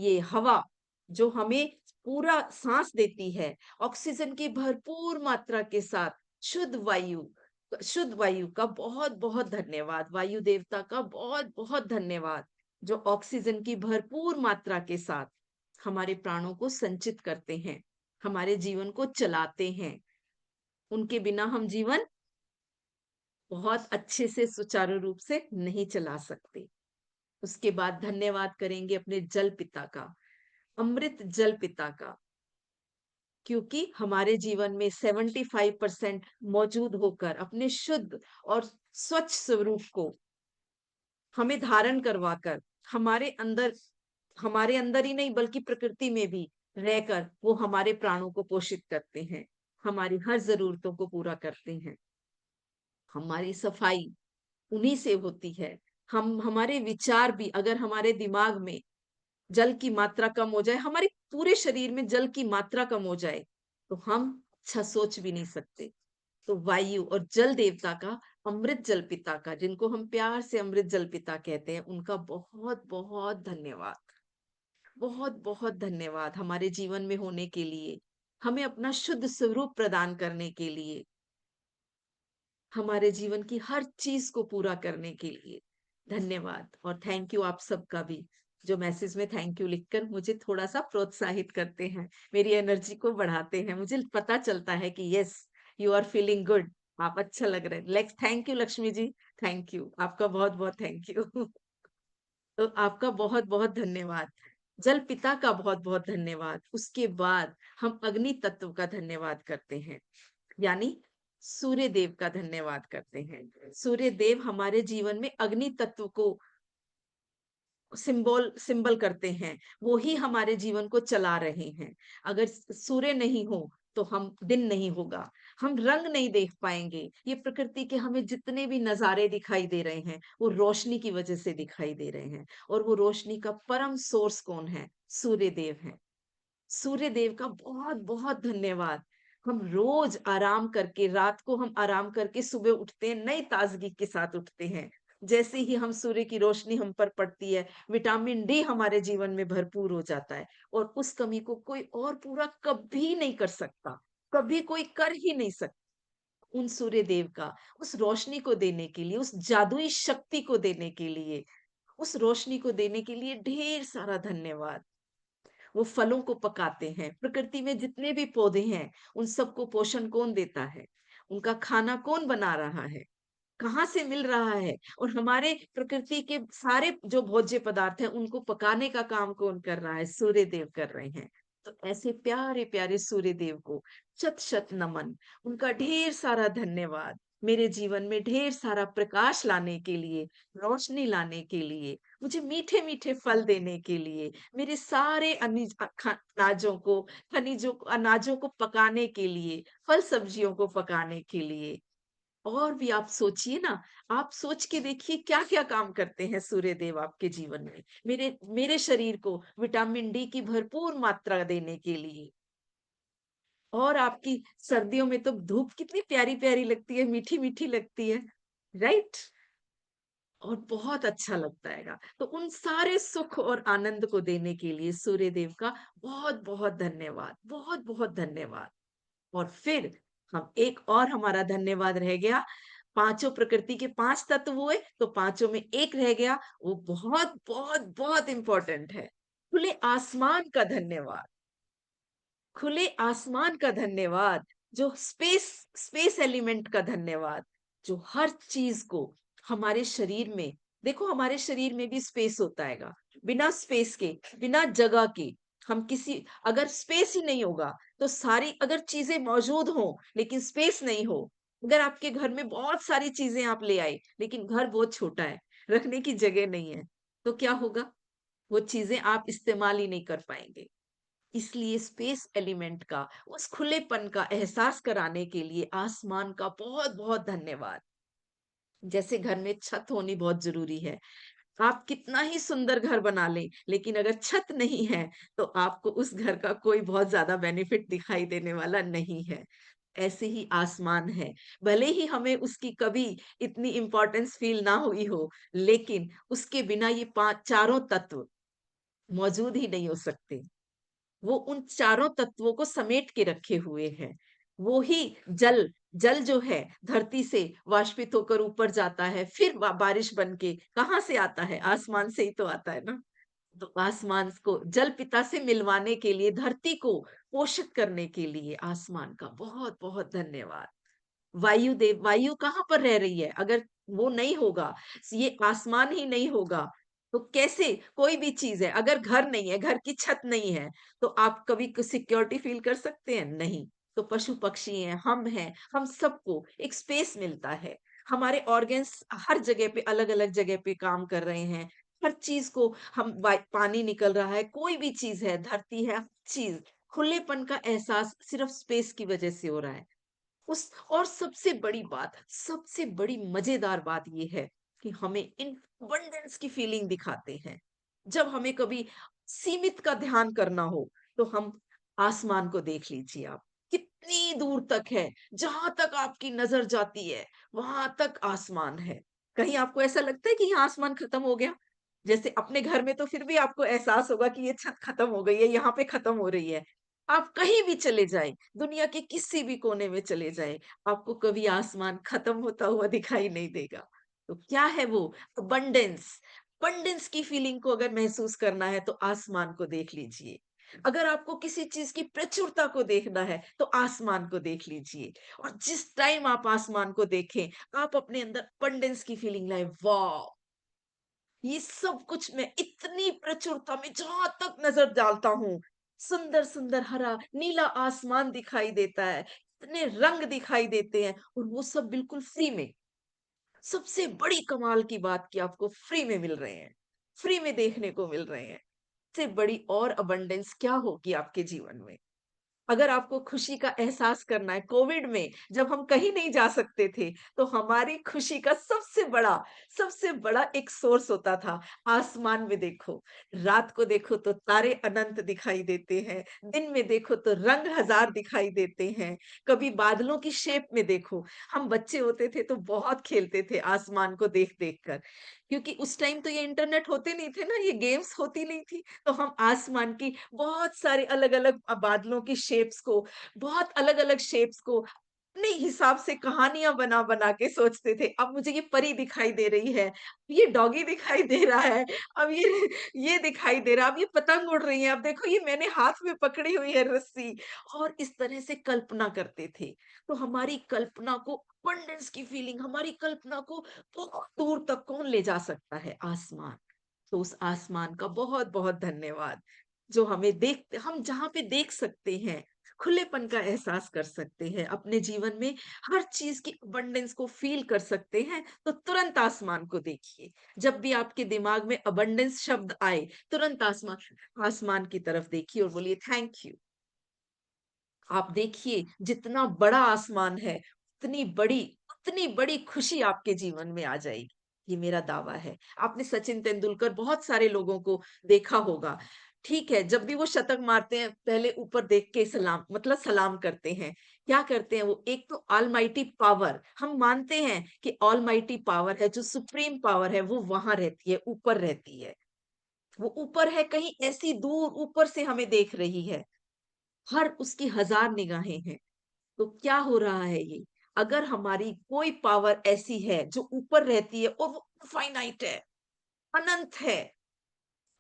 ये हवा जो हमें पूरा सांस देती है, ऑक्सीजन की भरपूर मात्रा के साथ, शुद्ध वायु, शुद्ध वायु का बहुत बहुत धन्यवाद, वायु देवता का बहुत बहुत धन्यवाद, जो ऑक्सीजन की भरपूर मात्रा के साथ हमारे प्राणों को संचित करते हैं, हमारे जीवन को चलाते हैं। उनके बिना हम जीवन बहुत अच्छे से, सुचारू रूप से नहीं चला सकते। उसके बाद धन्यवाद करेंगे अपने जल पिता का, अमृत जल पिता का, क्योंकि हमारे जीवन में 75% मौजूद होकर अपने शुद्ध और स्वच्छ स्वरूप को हमें धारण करवाकर, हमारे अंदर, हमारे अंदर ही नहीं बल्कि प्रकृति में भी रहकर वो हमारे प्राणों को पोषित करते हैं, हमारी हर जरूरतों को पूरा करते हैं। हमारी सफाई उन्हीं से होती है। हमारे विचार भी, अगर हमारे दिमाग में जल की मात्रा कम हो जाए, हमारे पूरे शरीर में जल की मात्रा कम हो जाए, तो हम अच्छा सोच भी नहीं सकते। तो वायु और जल देवता का, अमृत जल पिता का, जिनको हम प्यार से अमृत जल पिता कहते हैं, उनका बहुत बहुत धन्यवाद, बहुत बहुत धन्यवाद हमारे जीवन में होने के लिए, हमें अपना शुद्ध स्वरूप प्रदान करने के लिए, हमारे जीवन की हर चीज को पूरा करने के लिए धन्यवाद। और थैंक यू आप सबका भी, जो मैसेज में थैंक यू लिखकर मुझे थोड़ा सा प्रोत्साहित करते हैं, मेरी एनर्जी को बढ़ाते हैं, मुझे पता चलता है कि yes, you are feeling good, आप अच्छा लग रहे हैं। Thank you Lakshmi ji, thank you, आपका बहुत बहुत थैंक यू। तो आपका बहुत बहुत धन्यवाद, जल पिता का बहुत बहुत धन्यवाद। उसके बाद हम अग्नि तत्व का धन्यवाद करते हैं, यानी सूर्य देव का धन्यवाद करते हैं। सूर्य देव हमारे जीवन में अग्नि तत्व को सिंबल करते हैं, वो ही हमारे जीवन को चला रहे हैं। अगर सूर्य नहीं हो तो हम दिन नहीं होगा, हम रंग नहीं देख पाएंगे। ये प्रकृति के हमें जितने भी नजारे दिखाई दे रहे हैं, वो रोशनी की वजह से दिखाई दे रहे हैं, और वो रोशनी का परम सोर्स कौन है? सूर्य देव है। सूर्य देव का बहुत बहुत धन्यवाद। हम रोज आराम करके, रात को हम आराम करके सुबह उठते हैं, नई ताजगी के साथ उठते हैं। जैसे ही हम सूर्य की रोशनी हम पर पड़ती है, विटामिन डी हमारे जीवन में भरपूर हो जाता है, और उस कमी को कोई और पूरा कभी नहीं कर सकता, कभी कोई कर ही नहीं सकता। उन सूर्य देव का, उस रोशनी को देने के लिए, उस जादुई शक्ति को देने के लिए, उस रोशनी को देने के लिए ढेर सारा धन्यवाद। वो फलों को पकाते हैं, प्रकृति में जितने भी पौधे हैं, उन सबको पोषण कौन देता है? उनका खाना कौन बना रहा है? कहाँ से मिल रहा है? और हमारे प्रकृति के सारे जो भोज्य पदार्थ हैं, उनको पकाने का काम कौन कर रहा है? सूर्य देव कर रहे हैं। तो ऐसे प्यारे प्यारे सूर्य देव को शत शत नमन, उनका ढेर सारा धन्यवाद, मेरे जीवन में ढेर सारा प्रकाश लाने के लिए, रोशनी लाने के लिए, मुझे मीठे मीठे फल देने के लिए, मेरे सारे अनाजों को, खनिजों को, अनाजों को पकाने के लिए, फल सब्जियों को पकाने के लिए। और भी आप सोचिए ना, आप सोच के देखिए क्या क्या काम करते हैं सूर्य देव आपके जीवन में, मेरे मेरे शरीर को विटामिन डी की भरपूर मात्रा देने के लिए। और आपकी सर्दियों में तो धूप कितनी प्यारी प्यारी लगती है, मीठी मीठी लगती है, राइट? और बहुत अच्छा लगता हैगा। तो उन सारे सुख और आनंद को देने के लिए सूर्य देव का बहुत-बहुत धन्यवाद, बहुत-बहुत धन्यवाद। और फिर हम एक और हमारा धन्यवाद रह गया, पाँचों प्रकृति के 5 तत्व हुए, तो पाँचों में एक रह गया, वो बहुत, बहुत, बहुत इम्पोर्टेंट है। खुले आसमान का धन्यवाद। खुले आसमान का धन्यवाद, जो स्पेस एलिमेंट का धन्यवाद, जो हर चीज को हमारे शरीर में, देखो हमारे शरीर में भी स्पेस होता हैगा। बिना स्पेस के, बिना जगह के, हम किसी, अगर स्पेस ही नहीं होगा तो सारी, अगर चीजें मौजूद हो लेकिन स्पेस नहीं हो, अगर आपके घर में बहुत सारी चीजें आप ले आए लेकिन घर बहुत छोटा है, रखने की जगह नहीं है, तो क्या होगा? वो चीजें आप इस्तेमाल ही नहीं कर पाएंगे। इसलिए स्पेस एलिमेंट का, उस खुलेपन का एहसास कराने के लिए आसमान का बहुत बहुत धन्यवाद। जैसे घर में छत होनी बहुत जरूरी है। आप कितना ही सुंदर घर बना लें, लेकिन अगर छत नहीं है तो आपको उस घर का कोई बहुत ज्यादा बेनिफिट दिखाई देने वाला नहीं है। ऐसे ही आसमान है, भले ही हमें उसकी कभी इतनी इंपॉर्टेंस फील ना हुई हो, लेकिन उसके बिना ये पांच चारों तत्व मौजूद ही नहीं हो सकते। वो उन चारों तत्वों को समेट के रखे हुए हैं। वो ही जल, जल जो है धरती से वाष्पित होकर ऊपर जाता है, फिर बारिश बन के कहाँ से आता है? आसमान से ही तो आता है ना। तो आसमान को जल पिता से मिलवाने के लिए, धरती को पोषित करने के लिए आसमान का बहुत बहुत धन्यवाद। वायु देव, वायु कहाँ पर रह रही है? अगर वो नहीं होगा, ये आसमान ही नहीं होगा, तो कैसे? कोई भी चीज है, अगर घर नहीं है, घर की छत नहीं है, तो आप कभी सिक्योरिटी फील कर सकते हैं? नहीं। तो पशु पक्षी हैं, हम हैं, हम सबको एक स्पेस मिलता है। हमारे ऑर्गन्स हर जगह पे, अलग अलग जगह पे काम कर रहे हैं। हर चीज को हम, पानी निकल रहा है, कोई भी चीज है, धरती है, हर चीज, खुलेपन का एहसास सिर्फ स्पेस की वजह से हो रहा है। उस, और सबसे बड़ी बात, सबसे बड़ी मजेदार बात ये है कि हमें इन अबंडेंस की फीलिंग दिखाते हैं। जब हमें कभी सीमित का ध्यान करना हो, तो हम आसमान को देख लीजिए आप, कितनी दूर तक है, जहां तक आपकी नजर जाती है वहां तक आसमान है। कहीं आपको ऐसा लगता है कि यहाँ आसमान खत्म हो गया? जैसे अपने घर में तो फिर भी आपको एहसास होगा कि ये छत खत्म हो गई है, यहाँ पे खत्म हो रही है। आप कहीं भी चले जाएं, दुनिया के किसी भी कोने में चले जाएं, आपको कभी आसमान खत्म होता हुआ दिखाई नहीं देगा। तो क्या है वो? अबंडेंस। अबंडेंस की फीलिंग को अगर महसूस करना है तो आसमान को देख लीजिए। अगर आपको किसी चीज की प्रचुरता को देखना है तो आसमान को देख लीजिए। और जिस टाइम आप आसमान को देखें, आप अपने अंदर अबंडेंस की फीलिंग लाए, वाह, ये सब कुछ मैं इतनी प्रचुरता में जहां तक नजर डालता हूँ, सुंदर सुंदर हरा नीला आसमान दिखाई देता है, इतने रंग दिखाई देते हैं, और वो सब बिल्कुल फ्री में। सबसे बड़ी कमाल की बात कि आपको फ्री में मिल रहे हैं, फ्री में देखने को मिल रहे हैं। इससे बड़ी और अबंडेंस क्या होगी आपके जीवन में? अगर आपको खुशी का एहसास करना है, कोविड में जब हम कहीं नहीं जा सकते थे, तो हमारी खुशी का सबसे बड़ा एक सोर्स होता था, आसमान में देखो। रात को देखो तो तारे अनंत दिखाई देते हैं, दिन में देखो तो रंग हजार दिखाई देते हैं, कभी बादलों की शेप में देखो। हम बच्चे होते थे तो बहुत खेलते थे आसमान को देख देख कर, क्योंकि उस टाइम तो ये इंटरनेट होते नहीं थे ना, ये गेम्स होती नहीं थी। तो हम आसमान की बहुत सारे अलग-अलग बादलों की शेप्स को, बहुत अलग-अलग शेप्स को अपने हिसाब से कहानियाँ बना-बना के सोचते थे। अब मुझे ये परी दिखाई दे रही है, ये डॉगी दिखाई दे रहा है, अब ये दिखाई दे रहा है, अब ये पतंग उड़ रही है, अब देखो ये मैंने हाथ में पकड़ी हुई है रस्सी, और इस तरह से कल्पना करते थे। तो हमारी कल्पना को, अबंडेंस की फीलिंग, हमारी कल्पना को बहुत दूर तक कौन ले जा सकता है? आसमान। तो उस आसमान का बहुत-बहुत धन्यवाद, जो हमें देख, हम जहाँ पे देख सकते हैं, खुलेपन का एहसास कर सकते हैं, अपने जीवन में हर चीज़ की अबंडेंस को फ़ील कर सकते हैं, तो तुरंत आसमान को देखिए। जब भी आपके दिमाग में अबंडेंस शब्द आए, तुरंत आसमान, आसमान की तरफ देखिए और बोलिए थैंक यू। आप देखिए, जितना बड़ा आसमान है, उतनी बड़ी खुशी आपके जीवन में आ जाएगी। ये मेरा दावा है। आपने सचिन तेंदुलकर, बहुत सारे लोगों को देखा होगा। ठीक है, जब भी वो शतक मारते हैं, पहले ऊपर देख के सलाम मतलब सलाम करते हैं। क्या करते हैं वो? एक तो ऑलमाइटी पावर, हम मानते हैं कि ऑलमाइटी पावर है, जो सुप्रीम पावर है, वो वहाँ रहती है, ऊपर रहती है। वो ऊपर है, कहीं ऐसी दूर ऊपर से हमें देख रही है। हर उसकी हज़ार निगाहें हैं। तो क्या हो रहा है ये? अगर हमारी कोई पावर ऐसी है, जो ऊपर रहती है और वो इनफाइनाइट है, अनंत है,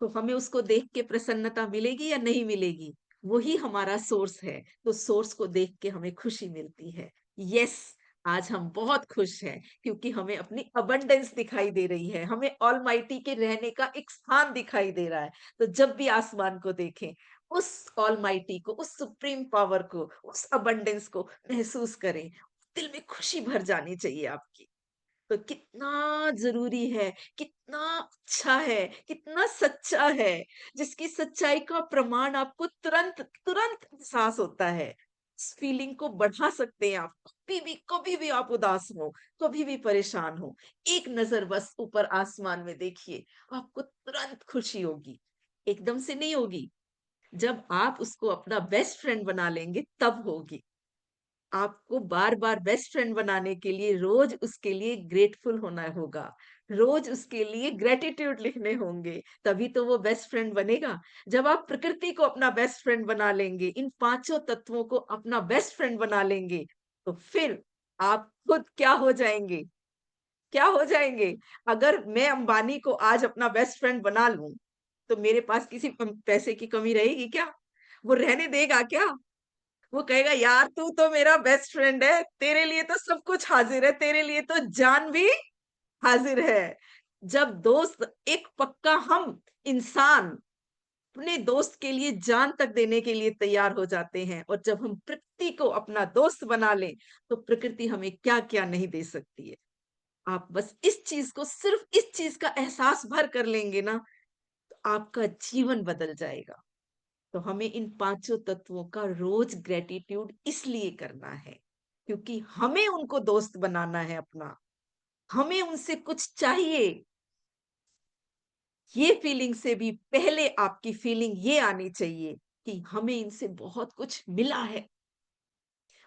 तो हमें उसको देख के प्रसन्नता मिलेगी या नहीं मिलेगी? वही हमारा सोर्स है, तो सोर्स को देख के हमें खुशी मिलती है। यस, आज हम बहुत खुश हैं क्योंकि हमें अपनी अबंडेंस दिखाई दे रही है, हमें ऑलमाइटी के रहने का एक स्थान दिखाई दे रहा है। तो जब भी आसमान को देखें, उस ऑलमाइटी को, उस सुप्रीम पावर को, उस अबंडेंस को महसूस करें। दिल में खुशी भर जानी चाहिए आपकी। तो कितना ज़रूरी है, कितना अच्छा है, कितना सच्चा है, जिसकी सच्चाई का प्रमाण आपको तुरंत तुरंत एहसास होता है। इस फीलिंग को बढ़ा सकते हैं आप, कभी भी आप उदास हो, कभी भी परेशान हो, एक नज़र बस ऊपर आसमान में देखिए, आपको तुरंत खुशी होगी। एकदम से नहीं होगी, जब आप उसको अपना बेस्ट फ्रेंड बना लेंगे तब होगी। आपको बार-बार बेस्ट फ्रेंड बनाने के लिए रोज़ उसके लिए ग्रेटफुल होना होगा। रोज़ उसके लिए ग्रैटिट्यूड लिखने होंगे, तभी तो वो बेस्ट फ्रेंड बनेगा। जब आप प्रकृति को अपना बेस्ट फ्रेंड बना लेंगे, इन पाँचों तत्वों को अपना बेस्ट फ्रेंड बना लेंगे, तो फिर आप खुद क्या हो जाएँगे? क्या हो जाएँगे? अगर मैं अंबानी को आज अपना बेस्ट फ्रेंड बना लूँ, तो मेरे पास किसी पैसे की कमी रहेगी क्या? वो रहने देगा क्या? वो कहेगा यार तू तो मेरा बेस्ट फ्रेंड है, तेरे लिए तो सब कुछ हाज़िर है, तेरे लिए तो जान भी हाज़िर है। जब दोस्त एक पक्का हम इंसान अपने दोस्त के लिए जान तक देने के लिए तैयार हो जाते हैं और जब हम प्रकृति को अपना दोस्त बना लें, तो प्रकृति हमें क्या-क्या नहीं दे सकती है। आप बस इस चीज़ को सिर्फ़ इस चीज़ का एहसास भर कर लेंगे ना, तो आपका जीवन बदल जाएगा। तो हमें इन पांचों तत्वों का रोज ग्रेटिट्यूड इसलिए करना है क्योंकि हमें उनको दोस्त बनाना है अपना। हमें उनसे कुछ चाहिए। ये फीलिंग से भी पहले आपकी फीलिंग ये आनी चाहिए कि हमें इनसे बहुत कुछ मिला है।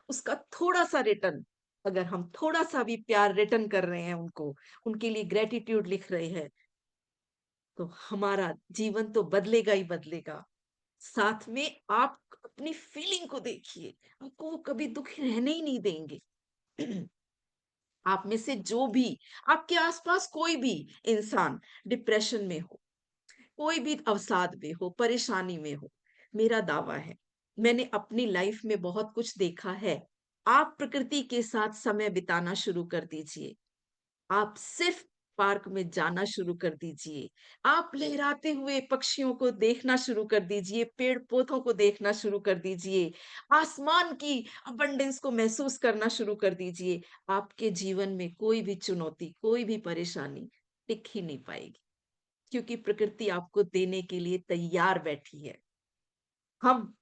उसका थोड़ा सा रिटर्न, अगर हम थोड़ा सा भी प्यार रिटर्न कर रहे हैं उनको, उनके लिए ग्रेटिट्यूड लिख रहे हैं, तो हमारा जीवन तो बदलेगा ही बदलेगा। साथ में आप अपनी फीलिंग को देखिए, आपको वो कभी दुखी रहने ही नहीं देंगे। आप में से जो भी, आपके आसपास कोई भी इंसान डिप्रेशन में हो, कोई भी अवसाद में हो, परेशानी में हो, मेरा दावा है, मैंने अपनी लाइफ में बहुत कुछ देखा है। आप प्रकृति के साथ समय बिताना शुरू कर दीजिए। आप सिर्फ पार्क में जाना शुरू कर दीजिए। आप लहराते हुए पक्षियों को देखना शुरू कर दीजिए, पेड़-पौधों को देखना शुरू कर दीजिए, आसमान की अबंडेंस को महसूस करना शुरू कर दीजिए। आपके जीवन में कोई भी चुनौती, कोई भी परेशानी टिक ही नहीं पाएगी, क्योंकि प्रकृति आपको देने के लिए तैयार बैठी है। हम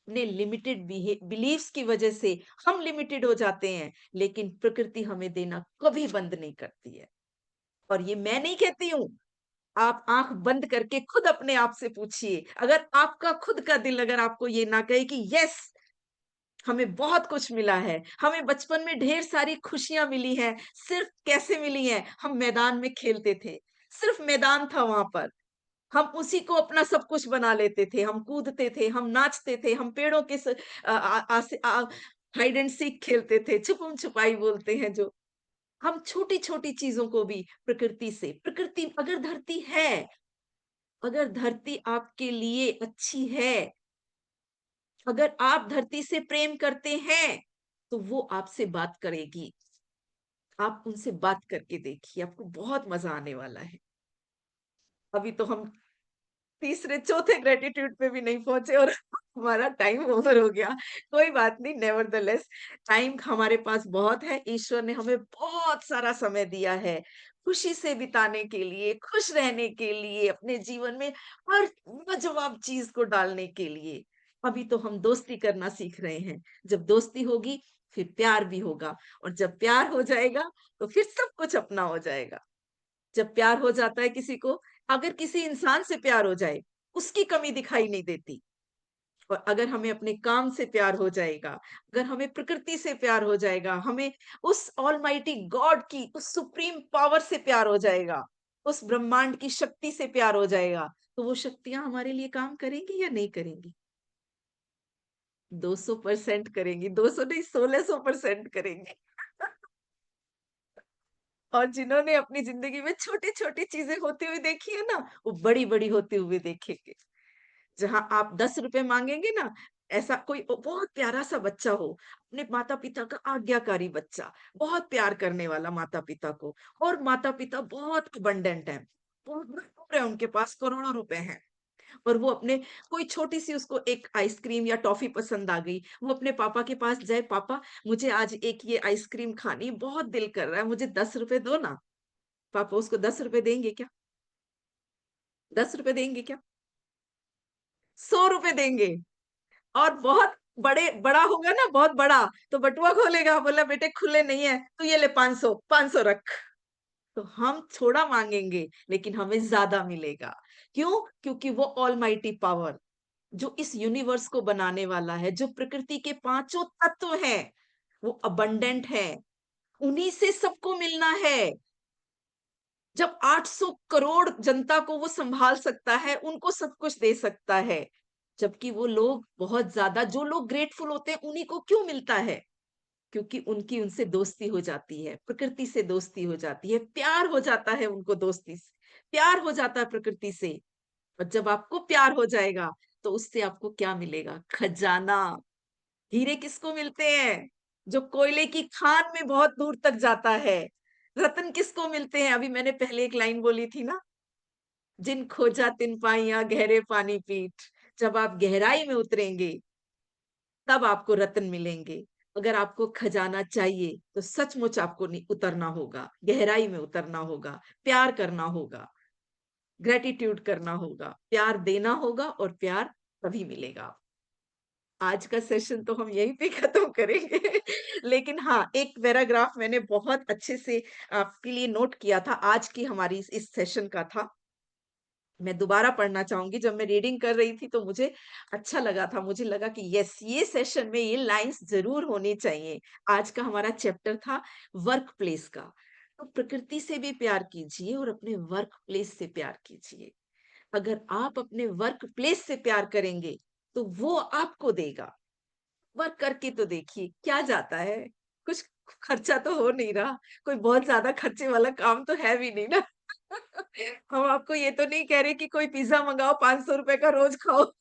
अपने लिमिटेड बिलीव्स की वजह से हम लिमिटेड हो जाते हैं, लेकिन प्रकृति हमें देना कभी बंद नहीं करती है। और ये मैं नहीं कहती हूँ, आप आँख बंद करके खुद अपने आप से पूछिए, अगर आपका खुद का दिल अगर आपको ये ना कहे कि यस, हमें बहुत कुछ मिला है, हमें बचपन में ढेर सारी खुशियाँ मिली हैं, सिर्फ कैसे मिली हैं? हम मैदान में खेलते थे, सिर्फ मैदान था वहाँ पर, हम उसी को अपना सब कुछ बना लेते थे, हम कूदते थे, हम नाचते थे, हम पेड़ों के हाइड एंड सीक खेलते थे, छुपम-छुपाई बोलते हैं जो। हम छोटी-छोटी चीज़ों को भी प्रकृति अगर धरती आपके लिए अच्छी है, अगर आप धरती से प्रेम करते हैं, तो वो आपसे बात करेगी। आप उनसे बात करके देखिए, आपको बहुत मज़ा आने वाला है। अभी तो हम तीसरे चौथे ग्रैटिट्यूड पे भी नहीं पहुँचे और हमारा टाइम ओवर हो गया। कोई बात नहीं, नेवरदलेस टाइम हमारे पास बहुत है। ईश्वर ने हमें बहुत सारा समय दिया है, खुशी से बिताने के लिए, खुश रहने के लिए, अपने जीवन में हर लाजवाब चीज़ को डालने के लिए। अभी तो हम दोस्ती करना सीख रहे हैं। जब दोस्ती होगी, फिर प्यार भी होगा और जब प्यार हो जाएगा, तो फिर सब कुछ अपना हो जाएगा। जब प्यार हो जाता है किसी को, अगर किसी इंसान से प्यार हो जाए, उसकी कमी दिखाई नहीं देती। और अगर हमें अपने काम से प्यार हो जाएगा, अगर हमें प्रकृति से प्यार हो जाएगा, हमें उस ऑलमाइटी गॉड की, उस सुप्रीम पावर से प्यार हो जाएगा, उस ब्रह्मांड की शक्ति से प्यार हो जाएगा, तो वो शक्तियाँ हमारे लिए काम करेंगी या नहीं करेंगी? 200% करेंगी, 200 नहीं 1600% करेंगी। और जिन्होंने अपनी ज़िंदगी में छोटी-छोटी चीज़ें होती हुई देखी है ना, वो बड़ी-बड़ी होते हुए देखेंगे। जहाँ आप ₹10 माँगेंगे ना, ऐसा कोई बहुत प्यारा-सा बच्चा हो, अपने माता-पिता का आज्ञाकारी बच्चा, बहुत प्यार करने वाला माता-पिता को, और माता-पिता बहुत अबंडेंट हैं, बहुत भरपूर है उनके पास, करोड़ों रुपए हैं। और वो अपने कोई छोटी-सी उसको एक आइसक्रीम या टॉफ़ी पसंद आ गई, वो अपने पापा के पास जाए, "पापा, मुझे आज एक ये आइसक्रीम खानी, बहुत दिल कर रहा है, मुझे ₹10 दो ना।" पापा उसको ₹10 देंगे क्या? ₹10 देंगे क्या? ₹100 देंगे। और बहुत बड़ा होगा ना, बहुत बड़ा, तो बटुआ खोलेगा, बोला, "बेटे खुले नहीं है, तू ये ले 500, 500 रख।" तो हम थोड़ा माँगेंगे, लेकिन हमें ज़्यादा मिलेगा। क्यों? क्योंकि वो ऑलमाइटी पावर, जो इस यूनिवर्स को बनाने वाला है, जो प्रकृति के पाँचों तत्व हैं, वो अबंडेंट है। उन्हीं से सबको मिलना है। जब 800 करोड़ जनता को वो सँभाल सकता है, उनको सब कुछ दे सकता है। जबकि वो लोग बहुत ज़्यादा, जो लोग ग्रेटफुल होते हैं, उन्हीं को क्यों मिलता है? क्योंकि उनकी उनसे दोस्ती हो जाती है, प्रकृति से दोस्ती हो जाती है, प्यार हो जाता है उनको दोस्ती से, प्यार हो जाता है प्रकृति से। और जब आपको प्यार हो जाएगा, तो उससे आपको क्या मिलेगा? खजाना। हीरे किसको मिलते हैं? जो कोयले की खान में बहुत दूर तक जाता है। रत्न किसको मिलते हैं? अभी मैंने पहले एक लाइन बोली थी ना, "जिन खोजा तिन पाइया गहरे पानी पीठ।" जब आप गहराई में उतरेंगे, तब आपको रत्न मिलेंगे। अगर आपको खजाना चाहिए, तो सचमुच आपको उतरना होगा, गहराई में उतरना होगा, प्यार करना होगा, ग्रैटिट्यूड करना होगा, प्यार देना होगा, और प्यार तभी मिलेगा। आज का सेशन तो हम यहीं पे खत्म करेंगे। लेकिन हाँ, एक पैराग्राफ मैंने बहुत अच्छे से आपके लिए नोट किया था, आज की हमारी इस सेशन का था। मैं दोबारा पढ़ना चाहूँगी, जब मैं रीडिंग कर रही थी तो मुझे अच्छा लगा था, मुझे लगा कि यस, ये सेशन में ये लाइन्स ज़रूर होनी चाहिए। आज का हमारा चैप्टर था वर्क प्लेस का। तो प्रकृति से भी प्यार कीजिए और अपने वर्क प्लेस से प्यार कीजिए। अगर आप अपने वर्क प्लेस से प्यार करेंगे, तो वो आपको देगा। वर्क करके तो देखिए, क्या जाता है? कुछ खर्चा तो हो नहीं रहा, कोई बहुत ज़्यादा खर्चे वाला काम तो है भी नहीं ना। हम आपको ये तो नहीं कह रहे कि कोई पिज़्ज़ा मँगाओ, ₹500 का रोज़ खाओ,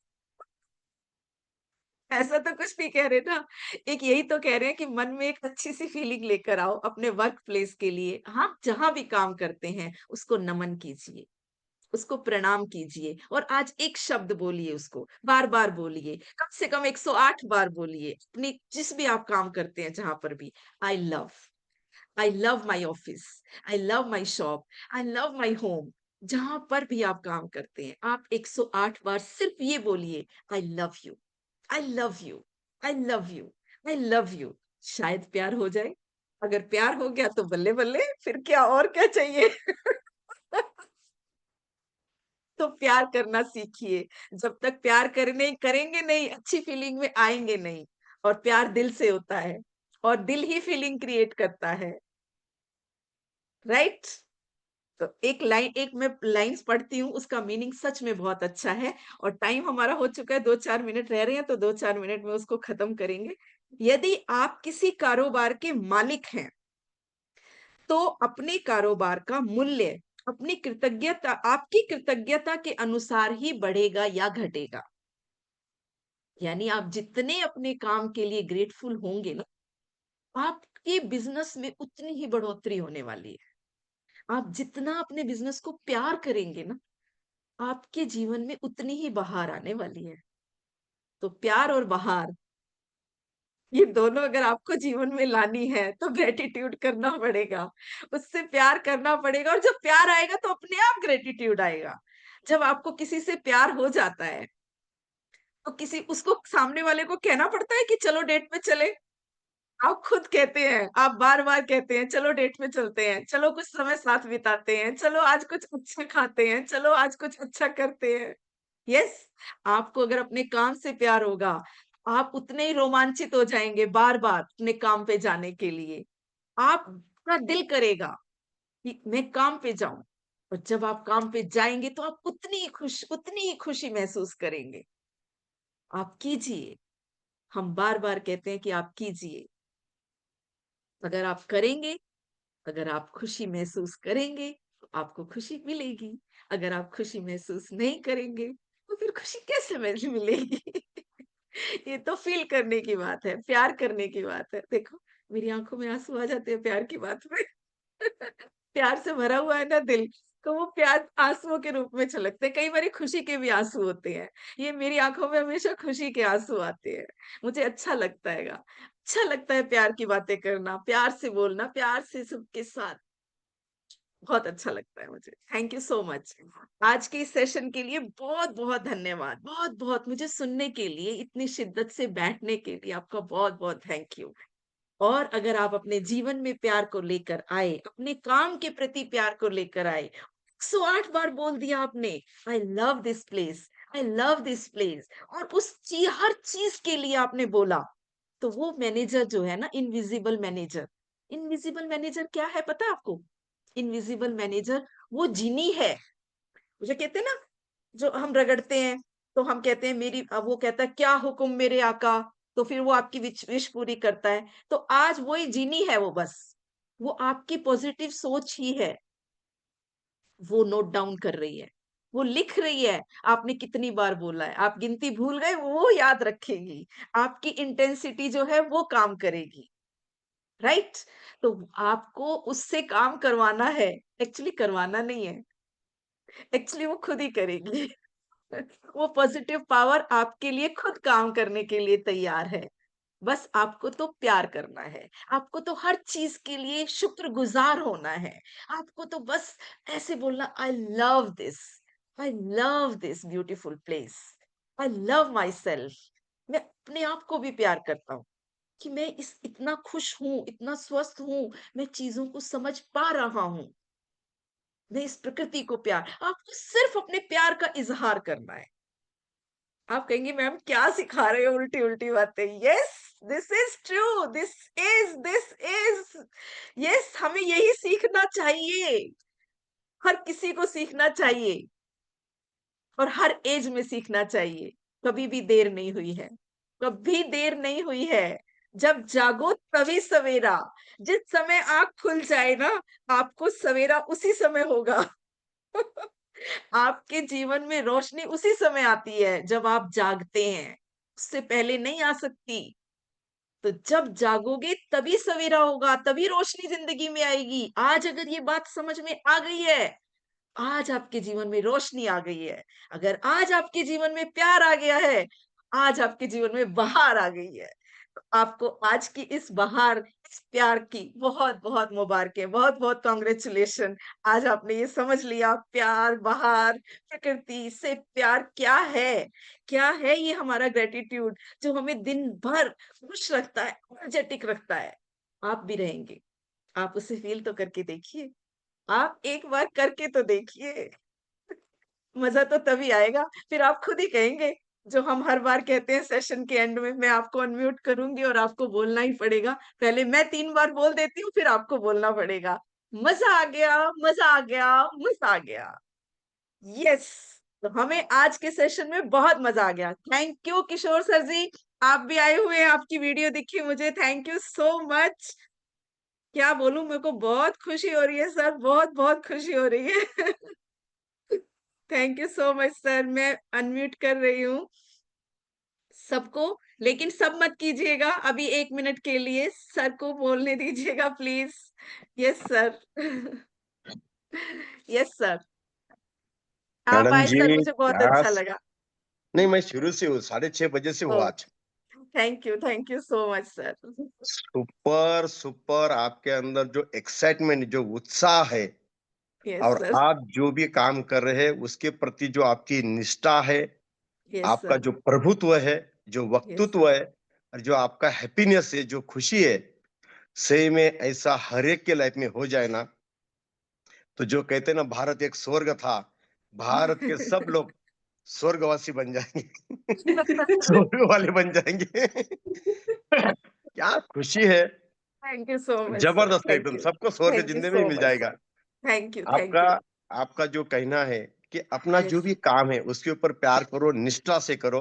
ऐसा तो कुछ नहीं कह रहे ना। एक यही तो कह रहे हैं कि मन में एक अच्छी-सी फीलिंग लेकर आओ अपने वर्क प्लेस के लिए। आप जहाँ भी काम करते हैं, उसको नमन कीजिए। उसको प्रणाम कीजिए और आज एक शब्द बोलिए उसको, बार-बार बोलिए, कम से कम 108 बार बोलिए, अपनी जिस भी आप काम करते हैं जहाँ पर भी, I love, I love my office, I love my shop, I love my home. जहाँ पर भी आप काम करते हैं, आप 108 बार सिर्फ ये बोलिए, I love you, I love you, I love you, I love you. शायद प्यार हो जाए। अगर प्यार हो गया तो बल्ले-बल्ले, फिर क्या और क्या चाहिए? तो प्यार करना सीखिए। जब तक प्यार करने करेंगे नहीं, अच्छी फीलिंग में आएँगे नहीं। और प्यार दिल से होता है और दिल ही फीलिंग क्रिएट करता है, राइट? तो एक मैं लाइन्स पढ़ती हूँ, उसका मीनिंग सच में बहुत अच्छा है। और टाइम हमारा हो चुका है, 2-4 मिनट रह रहे हैं, तो 2-4 मिनट में उसको खत्म करेंगे। यदि आप किसी कारोबार के मालिक हैं, तो अपने कारोबार का मूल्य अपनी कृतज्ञता आपकी कृतज्ञता के अनुसार ही बढ़ेगा या घटेगा। यानी आप जितने अपने काम के लिए ग्रेटफुल होंगे ना, आपके बिज़नेस में उतनी ही बढ़ोतरी होने वाली है। आप जितना अपने बिज़नेस को प्यार करेंगे ना, आपके जीवन में उतनी ही बहार आने वाली है। तो प्यार और बहार, ये दोनों अगर आपको जीवन में लानी है, तो ग्रैटिट्यूड करना पड़ेगा। उससे प्यार करना पड़ेगा, और जब प्यार आएगा तो अपने आप ग्रैटिट्यूड आएगा। जब आपको किसी से प्यार हो जाता है, तो किसी उसको सामने वाले को कहना पड़ता है कि चलो डेट पे चलें। आप खुद कहते हैं, आप बार-बार कहते हैं, चलो डेट पे चलते हैं, चलो कुछ समय साथ बिताते हैं, चलो आज कुछ अच्छा खाते हैं, चलो आज कुछ अच्छा करते हैं। यस, आपको अगर अपने काम से प्यार होगा, आप उतने ही रोमांचित हो जाएँगे बार-बार अपने काम पे जाने के लिए। आपका दिल करेगा कि मैं काम पे जाऊँ, और जब आप काम पे जाएँगे तो आप उतनी ही खुशी महसूस करेंगे। आप कीजिए, हम बार-बार कहते हैं कि आप कीजिए। अगर आप करेंगे, अगर आप खुशी महसूस करेंगे, तो आपको खुशी मिलेगी। अगर आप खुशी महसूस नहीं करेंगे, तो फिर खुशी कैसे मिलेगी? ये तो फ़ील करने की बात है, प्यार करने की बात है। देखो, मेरी आँखों में आँसू आ जाते हैं प्यार की बात में। प्यार से भरा हुआ है ना दिल, तो वो प्यार आँसुओं के रूप में छलकते हैं। कई बारी खुशी के भी आँसू होते हैं। ये मेरी आँखों में हमेशा खुशी के आँसू आते हैं। मुझे अच्छा लगता हैगा। अच्छा लगता है प्यार की बातें करना, प्यार से बोलना, प्यार से सबके साथ। बहुत अच्छा लगता है मुझे। Thank you so much. आज के इस सेशन के लिए बहुत-बहुत धन्यवाद। बहुत-बहुत मुझे सुनने के लिए, इतनी शिद्दत से बैठने के लिए आपका बहुत-बहुत थैंक यू। और अगर आप अपने जीवन में प्यार को लेकर आए, अपने काम के प्रति प्यार को लेकर आए, 108 बार बोल दिया आपने, I love this place, I love this place, और हर चीज के लिए आपने बोला, तो वो मैनेजर जो है ना, इनविजिबल मैनेजर क्या है पता है आपको? इनविजिबल मैनेजर वो जीनी है। मुझे कहते हैं ना, जो हम रगड़ते हैं, तो हम कहते हैं वो कहता है क्या हुक्म मेरे आका, तो फिर वो आपकी विश पूरी करता है। तो आज वही जीनी है वो बस। वो आपकी पॉजिटिव सोच ही है। वो नोट डाउन कर रही है। वो लिख रही है, आपने कितनी बार बोला है। आप गिनती भूल गए, वो याद रखेगी। आपकी इंटेंसिटी जो है वो काम करेगी, राइट? तो आपको उससे काम करवाना है। एक्चुअली करवाना नहीं है, एक्चुअली वो खुद ही करेगी। वो पॉजिटिव पावर आपके लिए खुद काम करने के लिए तैयार है। बस आपको तो प्यार करना है। आपको तो हर चीज़ के लिए शुक्रगुज़ार होना है। आपको तो बस ऐसे बोलना, I love this beautiful place. I love myself. मैं अपने आप को भी प्यार करता हूँ कि मैं इस इतना खुश हूँ, इतना स्वस्थ हूँ, मैं चीज़ों को समझ पा रहा हूँ। मैं इस प्रकृति को प्यार, आपको सिर्फ़ अपने प्यार का इज़हार करना है। आप कहेंगे मैम क्या सिखा रहे हो उल्टी-उल्टी बातें। Yes, this is true, this is yes, हमें यही सीखना चाहिए। हर किसी को सीखना चाहिए, और हर एज में सीखना चाहिए। कभी भी देर नहीं हुई है। कभी देर नहीं हुई है। जब जागो तभी सवेरा। जिस समय आँख खुल जाए ना, आपको सवेरा उसी समय होगा। आपके जीवन में रोशनी उसी समय आती है जब आप जागते हैं, उससे पहले नहीं आ सकती। तो जब जागोगे तभी सवेरा होगा, तभी रोशनी जिंदगी में आएगी। आज अगर ये बात समझ में आ गई है, आज आपके जीवन में रोशनी आ गई है। अगर आज आपके जीवन में प्यार आ गया है, आज आपके जीवन में बहार आ गई है। तो आपको आज की इस बहार, इस प्यार की बहुत-बहुत मुबारकें, बहुत-बहुत कांग्रेचुलेशन। आज आपने ये समझ लिया प्यार, बहार, प्रकृति से प्यार क्या है? क्या है ये हमारा ग्रैटिट्यूड जो हमें दिन भर खुश रखता है, एनर्जेटिक रखता है। आप भी रहेंगे। आप उसे फ़ील तो करके देखिए। आप एक बार करके तो देखिए, मज़ा तो तभी आएगा, फिर आप खुद ही कहेंगे, जो हम हर बार कहते हैं सेशन के एंड में, मैं आपको अनम्यूट करूँगी और आपको बोलना ही पड़ेगा। पहले मैं 3 बार बोल देती हूँ, फिर आपको बोलना पड़ेगा। मज़ा आ गया, मज़ा आ गया, मज़ा आ गया। यस, तो हमें आज के सेशन में बहुत मज़ा आ गया। थैंक यू किशोर सर जी, आप भी आए हुए हैं, आपकी वीडियो दिखी मुझे, थैंक यू सो मच। क्या बोलूँ, मेरे को बहुत खुशी हो रही है सर, बहुत-बहुत खुशी हो रही है। Thank you so much sir, मैं अनम्यूट कर रही हूँ सबको, लेकिन सब मत कीजिएगा, अभी 1 मिनट के लिए सर को बोलने दीजिएगा please. Yes sir. Yes sir. आप मैडम आए जी, सर, मुझे बहुत क्या अच्छा लगा। नहीं, मैं शुरू से हूँ, 6:30 बजे से हूँ ओह! आज। Thank you so much sir. Super, super आपके अंदर जो एक्साइटमेंट, जो उत्साह है यस और सर, आप जो भी काम कर रहे हैं, उसके प्रति जो आपकी निष्ठा है, यस आपका सर, जो प्रभुत्व है, जो यस, वक्तृत्व है और जो आपका हैप्पीनेस है, जो खुशी है, सही में ऐसा हर एक के लाइफ में हो जाए ना, तो जो कहते हैं ना भारत एक स्वर्ग था, भारत के सब लोग स्वर्गवासी बन जाएंगे। स्वर्ग वाले बन जाएंगे। क्या खुशी है। Thank you so much sir, जबरदस्त एकदम, सबको स्वर्ग थैंक यू जिंदे में ही सो मिल मच जाएगा। सर, थैंक आपका यू। आपका जो कहना है कि अपना जो यस भी काम है उसके ऊपर प्यार करो, निष्ठा से करो,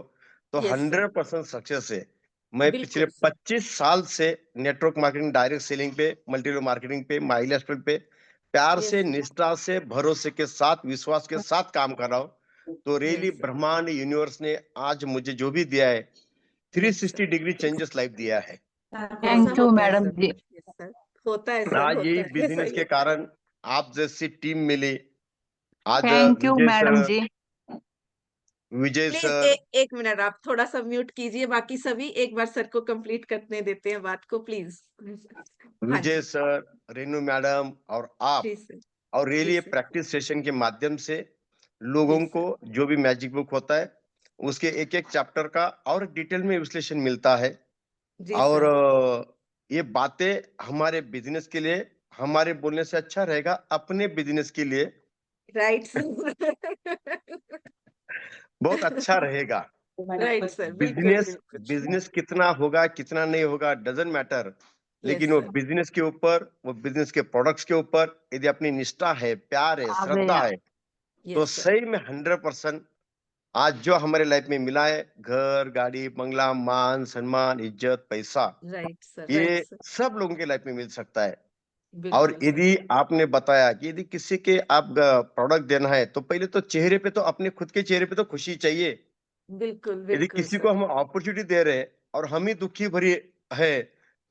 तो यस सर, 100% सक्सेस है। मैं पिछले बिल्कुल सर। 25 साल से नेटवर्क मार्केटिंग, डायरेक्ट सेलिंग पे, मल्टी लेवल मार्केटिंग पे, माइलेज पे प्यार यस से, सर, निष्ठा से, भरोसे के साथ, विश्वास के साथ काम कर रहा हूँ। तो रियली यस सर, ब्रह्मांड यूनिवर्स ने आज मुझे जो भी दिया है, yes sir. 360 degree changes life दिया है। ऐसा थैंक यू होता है मैडम सर। जी। यस सर, होता है सर, आज होता यही है, ऐसा बिजनेस ही के होता है। कारण आप जैसी टीम मिली। आज thank you Vijay madam sir, जी। विजय प्लीज सर, एक मिनट आप थोड़ा सा म्यूट कीजिए, बाकी सभी एक बार सर को कंप्लीट करने देते हैं बात को प्लीज। हाँ विजय जी, सर, रेनू मैडम और आप, जी सर, और जी रियली ये सर, प्रैक्टिस सेशन के माध्यम से लोगों जी को सर, जो भी मैजिक बुक होता है उसके एक एक चैप्टर का और डिटेल में विश्लेषण मिलता है। जी और सर, ये बातें हमारे बिजनेस के लिए, हमारे बोलने से अच्छा रहेगा अपने बिजनेस के लिए राइट सर। बहुत अच्छा रहेगा। राइट सर, बिल्कुल बिजनेस बिल्कुल। बिजनेस कितना होगा कितना नहीं होगा डजंट मैटर, यस लेकिन वो सर, बिजनेस के ऊपर, वो बिजनेस के प्रोडक्ट्स के ऊपर यदि अपनी निष्ठा है, प्यार है, अबे श्रद्धा है, तो यस सर, सही में 100% आज जो हमारे लाइफ में मिला है, घर, गाड़ी, बंगला, मान सम्मान, इज्जत, पैसा, राइट ये सर, सब लोगों के लाइफ में मिल सकता है। और बिल्कुल सर, यदि आपने बताया कि यदि किसी के आप प्रोडक्ट देना है तो पहले तो चेहरे पे, तो अपने खुद के चेहरे पे तो खुशी चाहिए। बिल्कुल यदि बिल्कुल किसी को सर। हम अपॉर्चुनिटी दे रहे हैं और हम ही दुखी भरी है,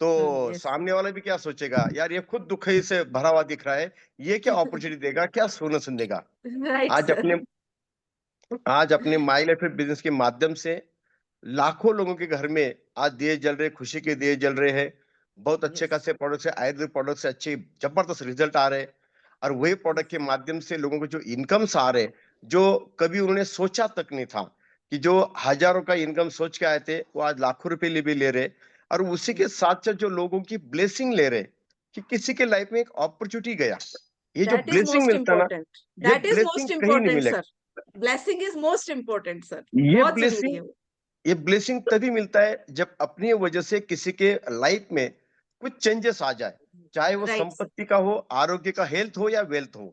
तो यस सामने वाला भी क्या सोचेगा, यार ये खुद दुखी से भरा हुआ दिख रहा है, ये क्या अपॉर्चुनिटी देगा, क्या सोना सुन देगा। राइट आज सर, अपने आज अपने माई लाइफ बिजनेस के माध्यम से लाखों लोगों के घर में आज दिए जल रहे, खुशी के दिए जल रहे हैं। बहुत अच्छे यस खासे प्रोडक्ट से, आयुर्वेदिक प्रोडक्ट से अच्छे जबरदस्त रिजल्ट आ रहे हैं। और वही प्रोडक्ट के माध्यम से लोगों को जो इनकम्स आ रहे हैं, जो कभी उन्होंने सोचा तक नहीं था, कि जो हजारों का इनकम सोच के आए थे वो आज लाखों रुपए भी ले रहे। और उसी के साथ साथ जो लोगों की ब्लेसिंग ले रहे, कि किसी के लाइफ में एक अपॉर्चुनिटी गया, ये जो दैट इज ब्लेसिंग मोस्ट मिलता ना, इम्पोर्टेंट, ये दैट इज ब्लेसिंग मोस्ट कहीं नहीं इम्पोर्टेंट सर। मिलेगा। Blessing is most important sir, ये बहुत जरूरी ब्लेसिंग है वो। ये ब्लेसिंग तभी मिलता है जब अपनी वजह से किसी के लाइफ में कुछ चेंजेस आ जाए, चाहे वो राइट सर, संपत्ति का हो, आरोग्य का, हेल्थ हो या वेल्थ हो।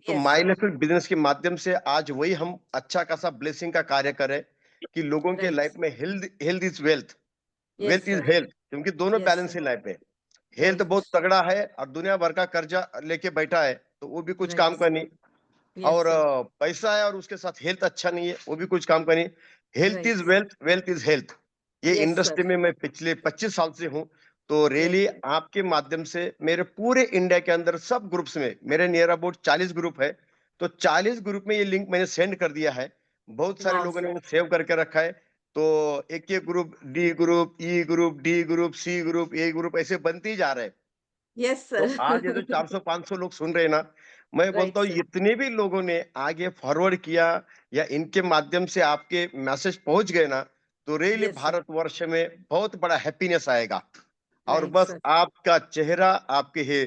तो yes my sir, life business के माध्यम से आज वही हम अच्छा खासा ब्लेसिंग का कार्य करें, कि लोगों के राइट लाइफ में health, health is wealth, yes wealth is sir, health, क्योंकि दोनों यस बैलेंस सर, है लाइफ में। हेल्थ राइट बहुत तगड़ा है और दुनिया भर का कर्जा लेके बैठा है, तो वो भी कुछ काम राइट का नहीं। यस और सर, पैसा है और उसके साथ हेल्थ अच्छा नहीं है, वो भी कुछ काम का नहीं। Health is right wealth, wealth is health. ये यस इंडस्ट्री सर, में मैं पिछले 25 साल से हूँ। तो यस रियली सर, आपके माध्यम से मेरे पूरे इंडिया के अंदर सब ग्रुप्स में, मेरे नियर अबाउट 40 ग्रुप है, तो 40 ग्रुप में ये लिंक मैंने सेंड कर दिया है। बहुत सारे वाह लोगों सर, ने सेव करके रखा है। तो एक एक group, D group, E group, D group, C group, A group, ऐसे बनते ही जा रहे हैं। यस तो सर। आज ये जो 400-500 लोग सुन रहे हैं ना, मैं राइट बोलता हूँ सर, इतने भी लोगों ने आगे फॉरवर्ड किया या इनके माध्यम से आपके मैसेज पहुंच गए ना, तो रियली यस सर, भारतवर्ष में बहुत बड़ा हैप्पीनेस आएगा। और राइट बस सर, आपका चेहरा, आपके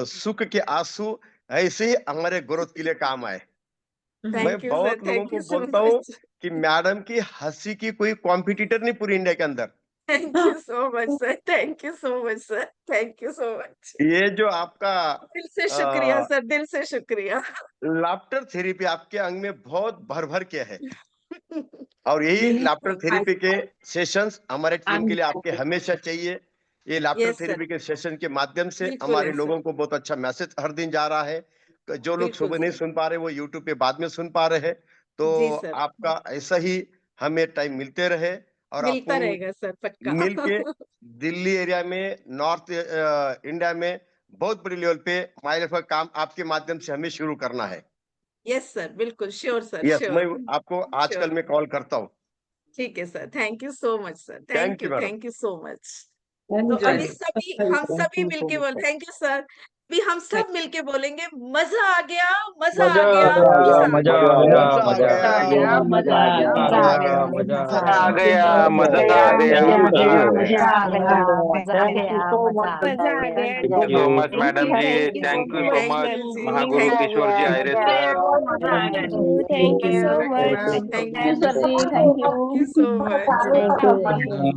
सुख के आंसू ऐसे ही हमारे ग्रोथ के लिए काम आए। मैं थैंक यू सर, बहुत लोगों थैंक को यू सो बोलता हूँ मच। कि मैडम की हंसी की कोई कॉम्पिटिटर नहीं पूरी इंडिया के अंदर। Thank you so much sir, thank you so much sir, thank you so much. ये जो आपका दिल से शुक्रिया सर, दिल से शुक्रिया। लाफ्टर थेरेपी आपके अंग में बहुत भर भर के है। और यही लाफ्टर थेरेपी के सेशंस हमारे टीम के लिए आपके हमेशा चाहिए। ये लाफ्टर यस सर, थेरेपी के सेशन के माध्यम से बिल्कुल हमारे है सर, लोगों को बहुत अच्छा मैसेज हर दिन जा रहा है। जो लोग बिल्कुल सुबह नहीं सर, सुन पा रहे वो यूट्यूब पे बाद में सुन पा रहे हैं। तो जी सर, आपका ऐसा ही हमें टाइम मिलते रहे, और मिलता अपन रहेगा सर पक्का। मिल के दिल्ली एरिया में, नॉर्थ इंडिया में बहुत बड़ी लेवल पे माई लाइफ का काम आपके माध्यम से हमें शुरू करना है। यस सर, बिल्कुल श्योर सर, यस, मैं श्योर आपको आजकल श्योर। में कॉल करता हूँ। ठीक है sir, thank you so much sir, thank you madam. Thank you so much. तो चलिए। अभी सभी हम सभी मिलके बोल, थैंक यू सर, भी हम सब मिलके बोलेंगे, मजा आ गया, मजा मजा आ आ गया, गया, मजा आ मजा गया। आ गया, मजा आ गया, मजा आ गया, मजा आ मजा आ गया, गया, मजा मजा आ आ गया, गया, मजा आ मजा आ गया। गया। मजा आ गया। Thank you so much, Thank madam you, ji. thank you so Thank you so much. much, thank you जी, Mahaguru Kishore ji Aire sir. Thank you so much. Thank Thank you, sir. You Thank you. So much. Thank you.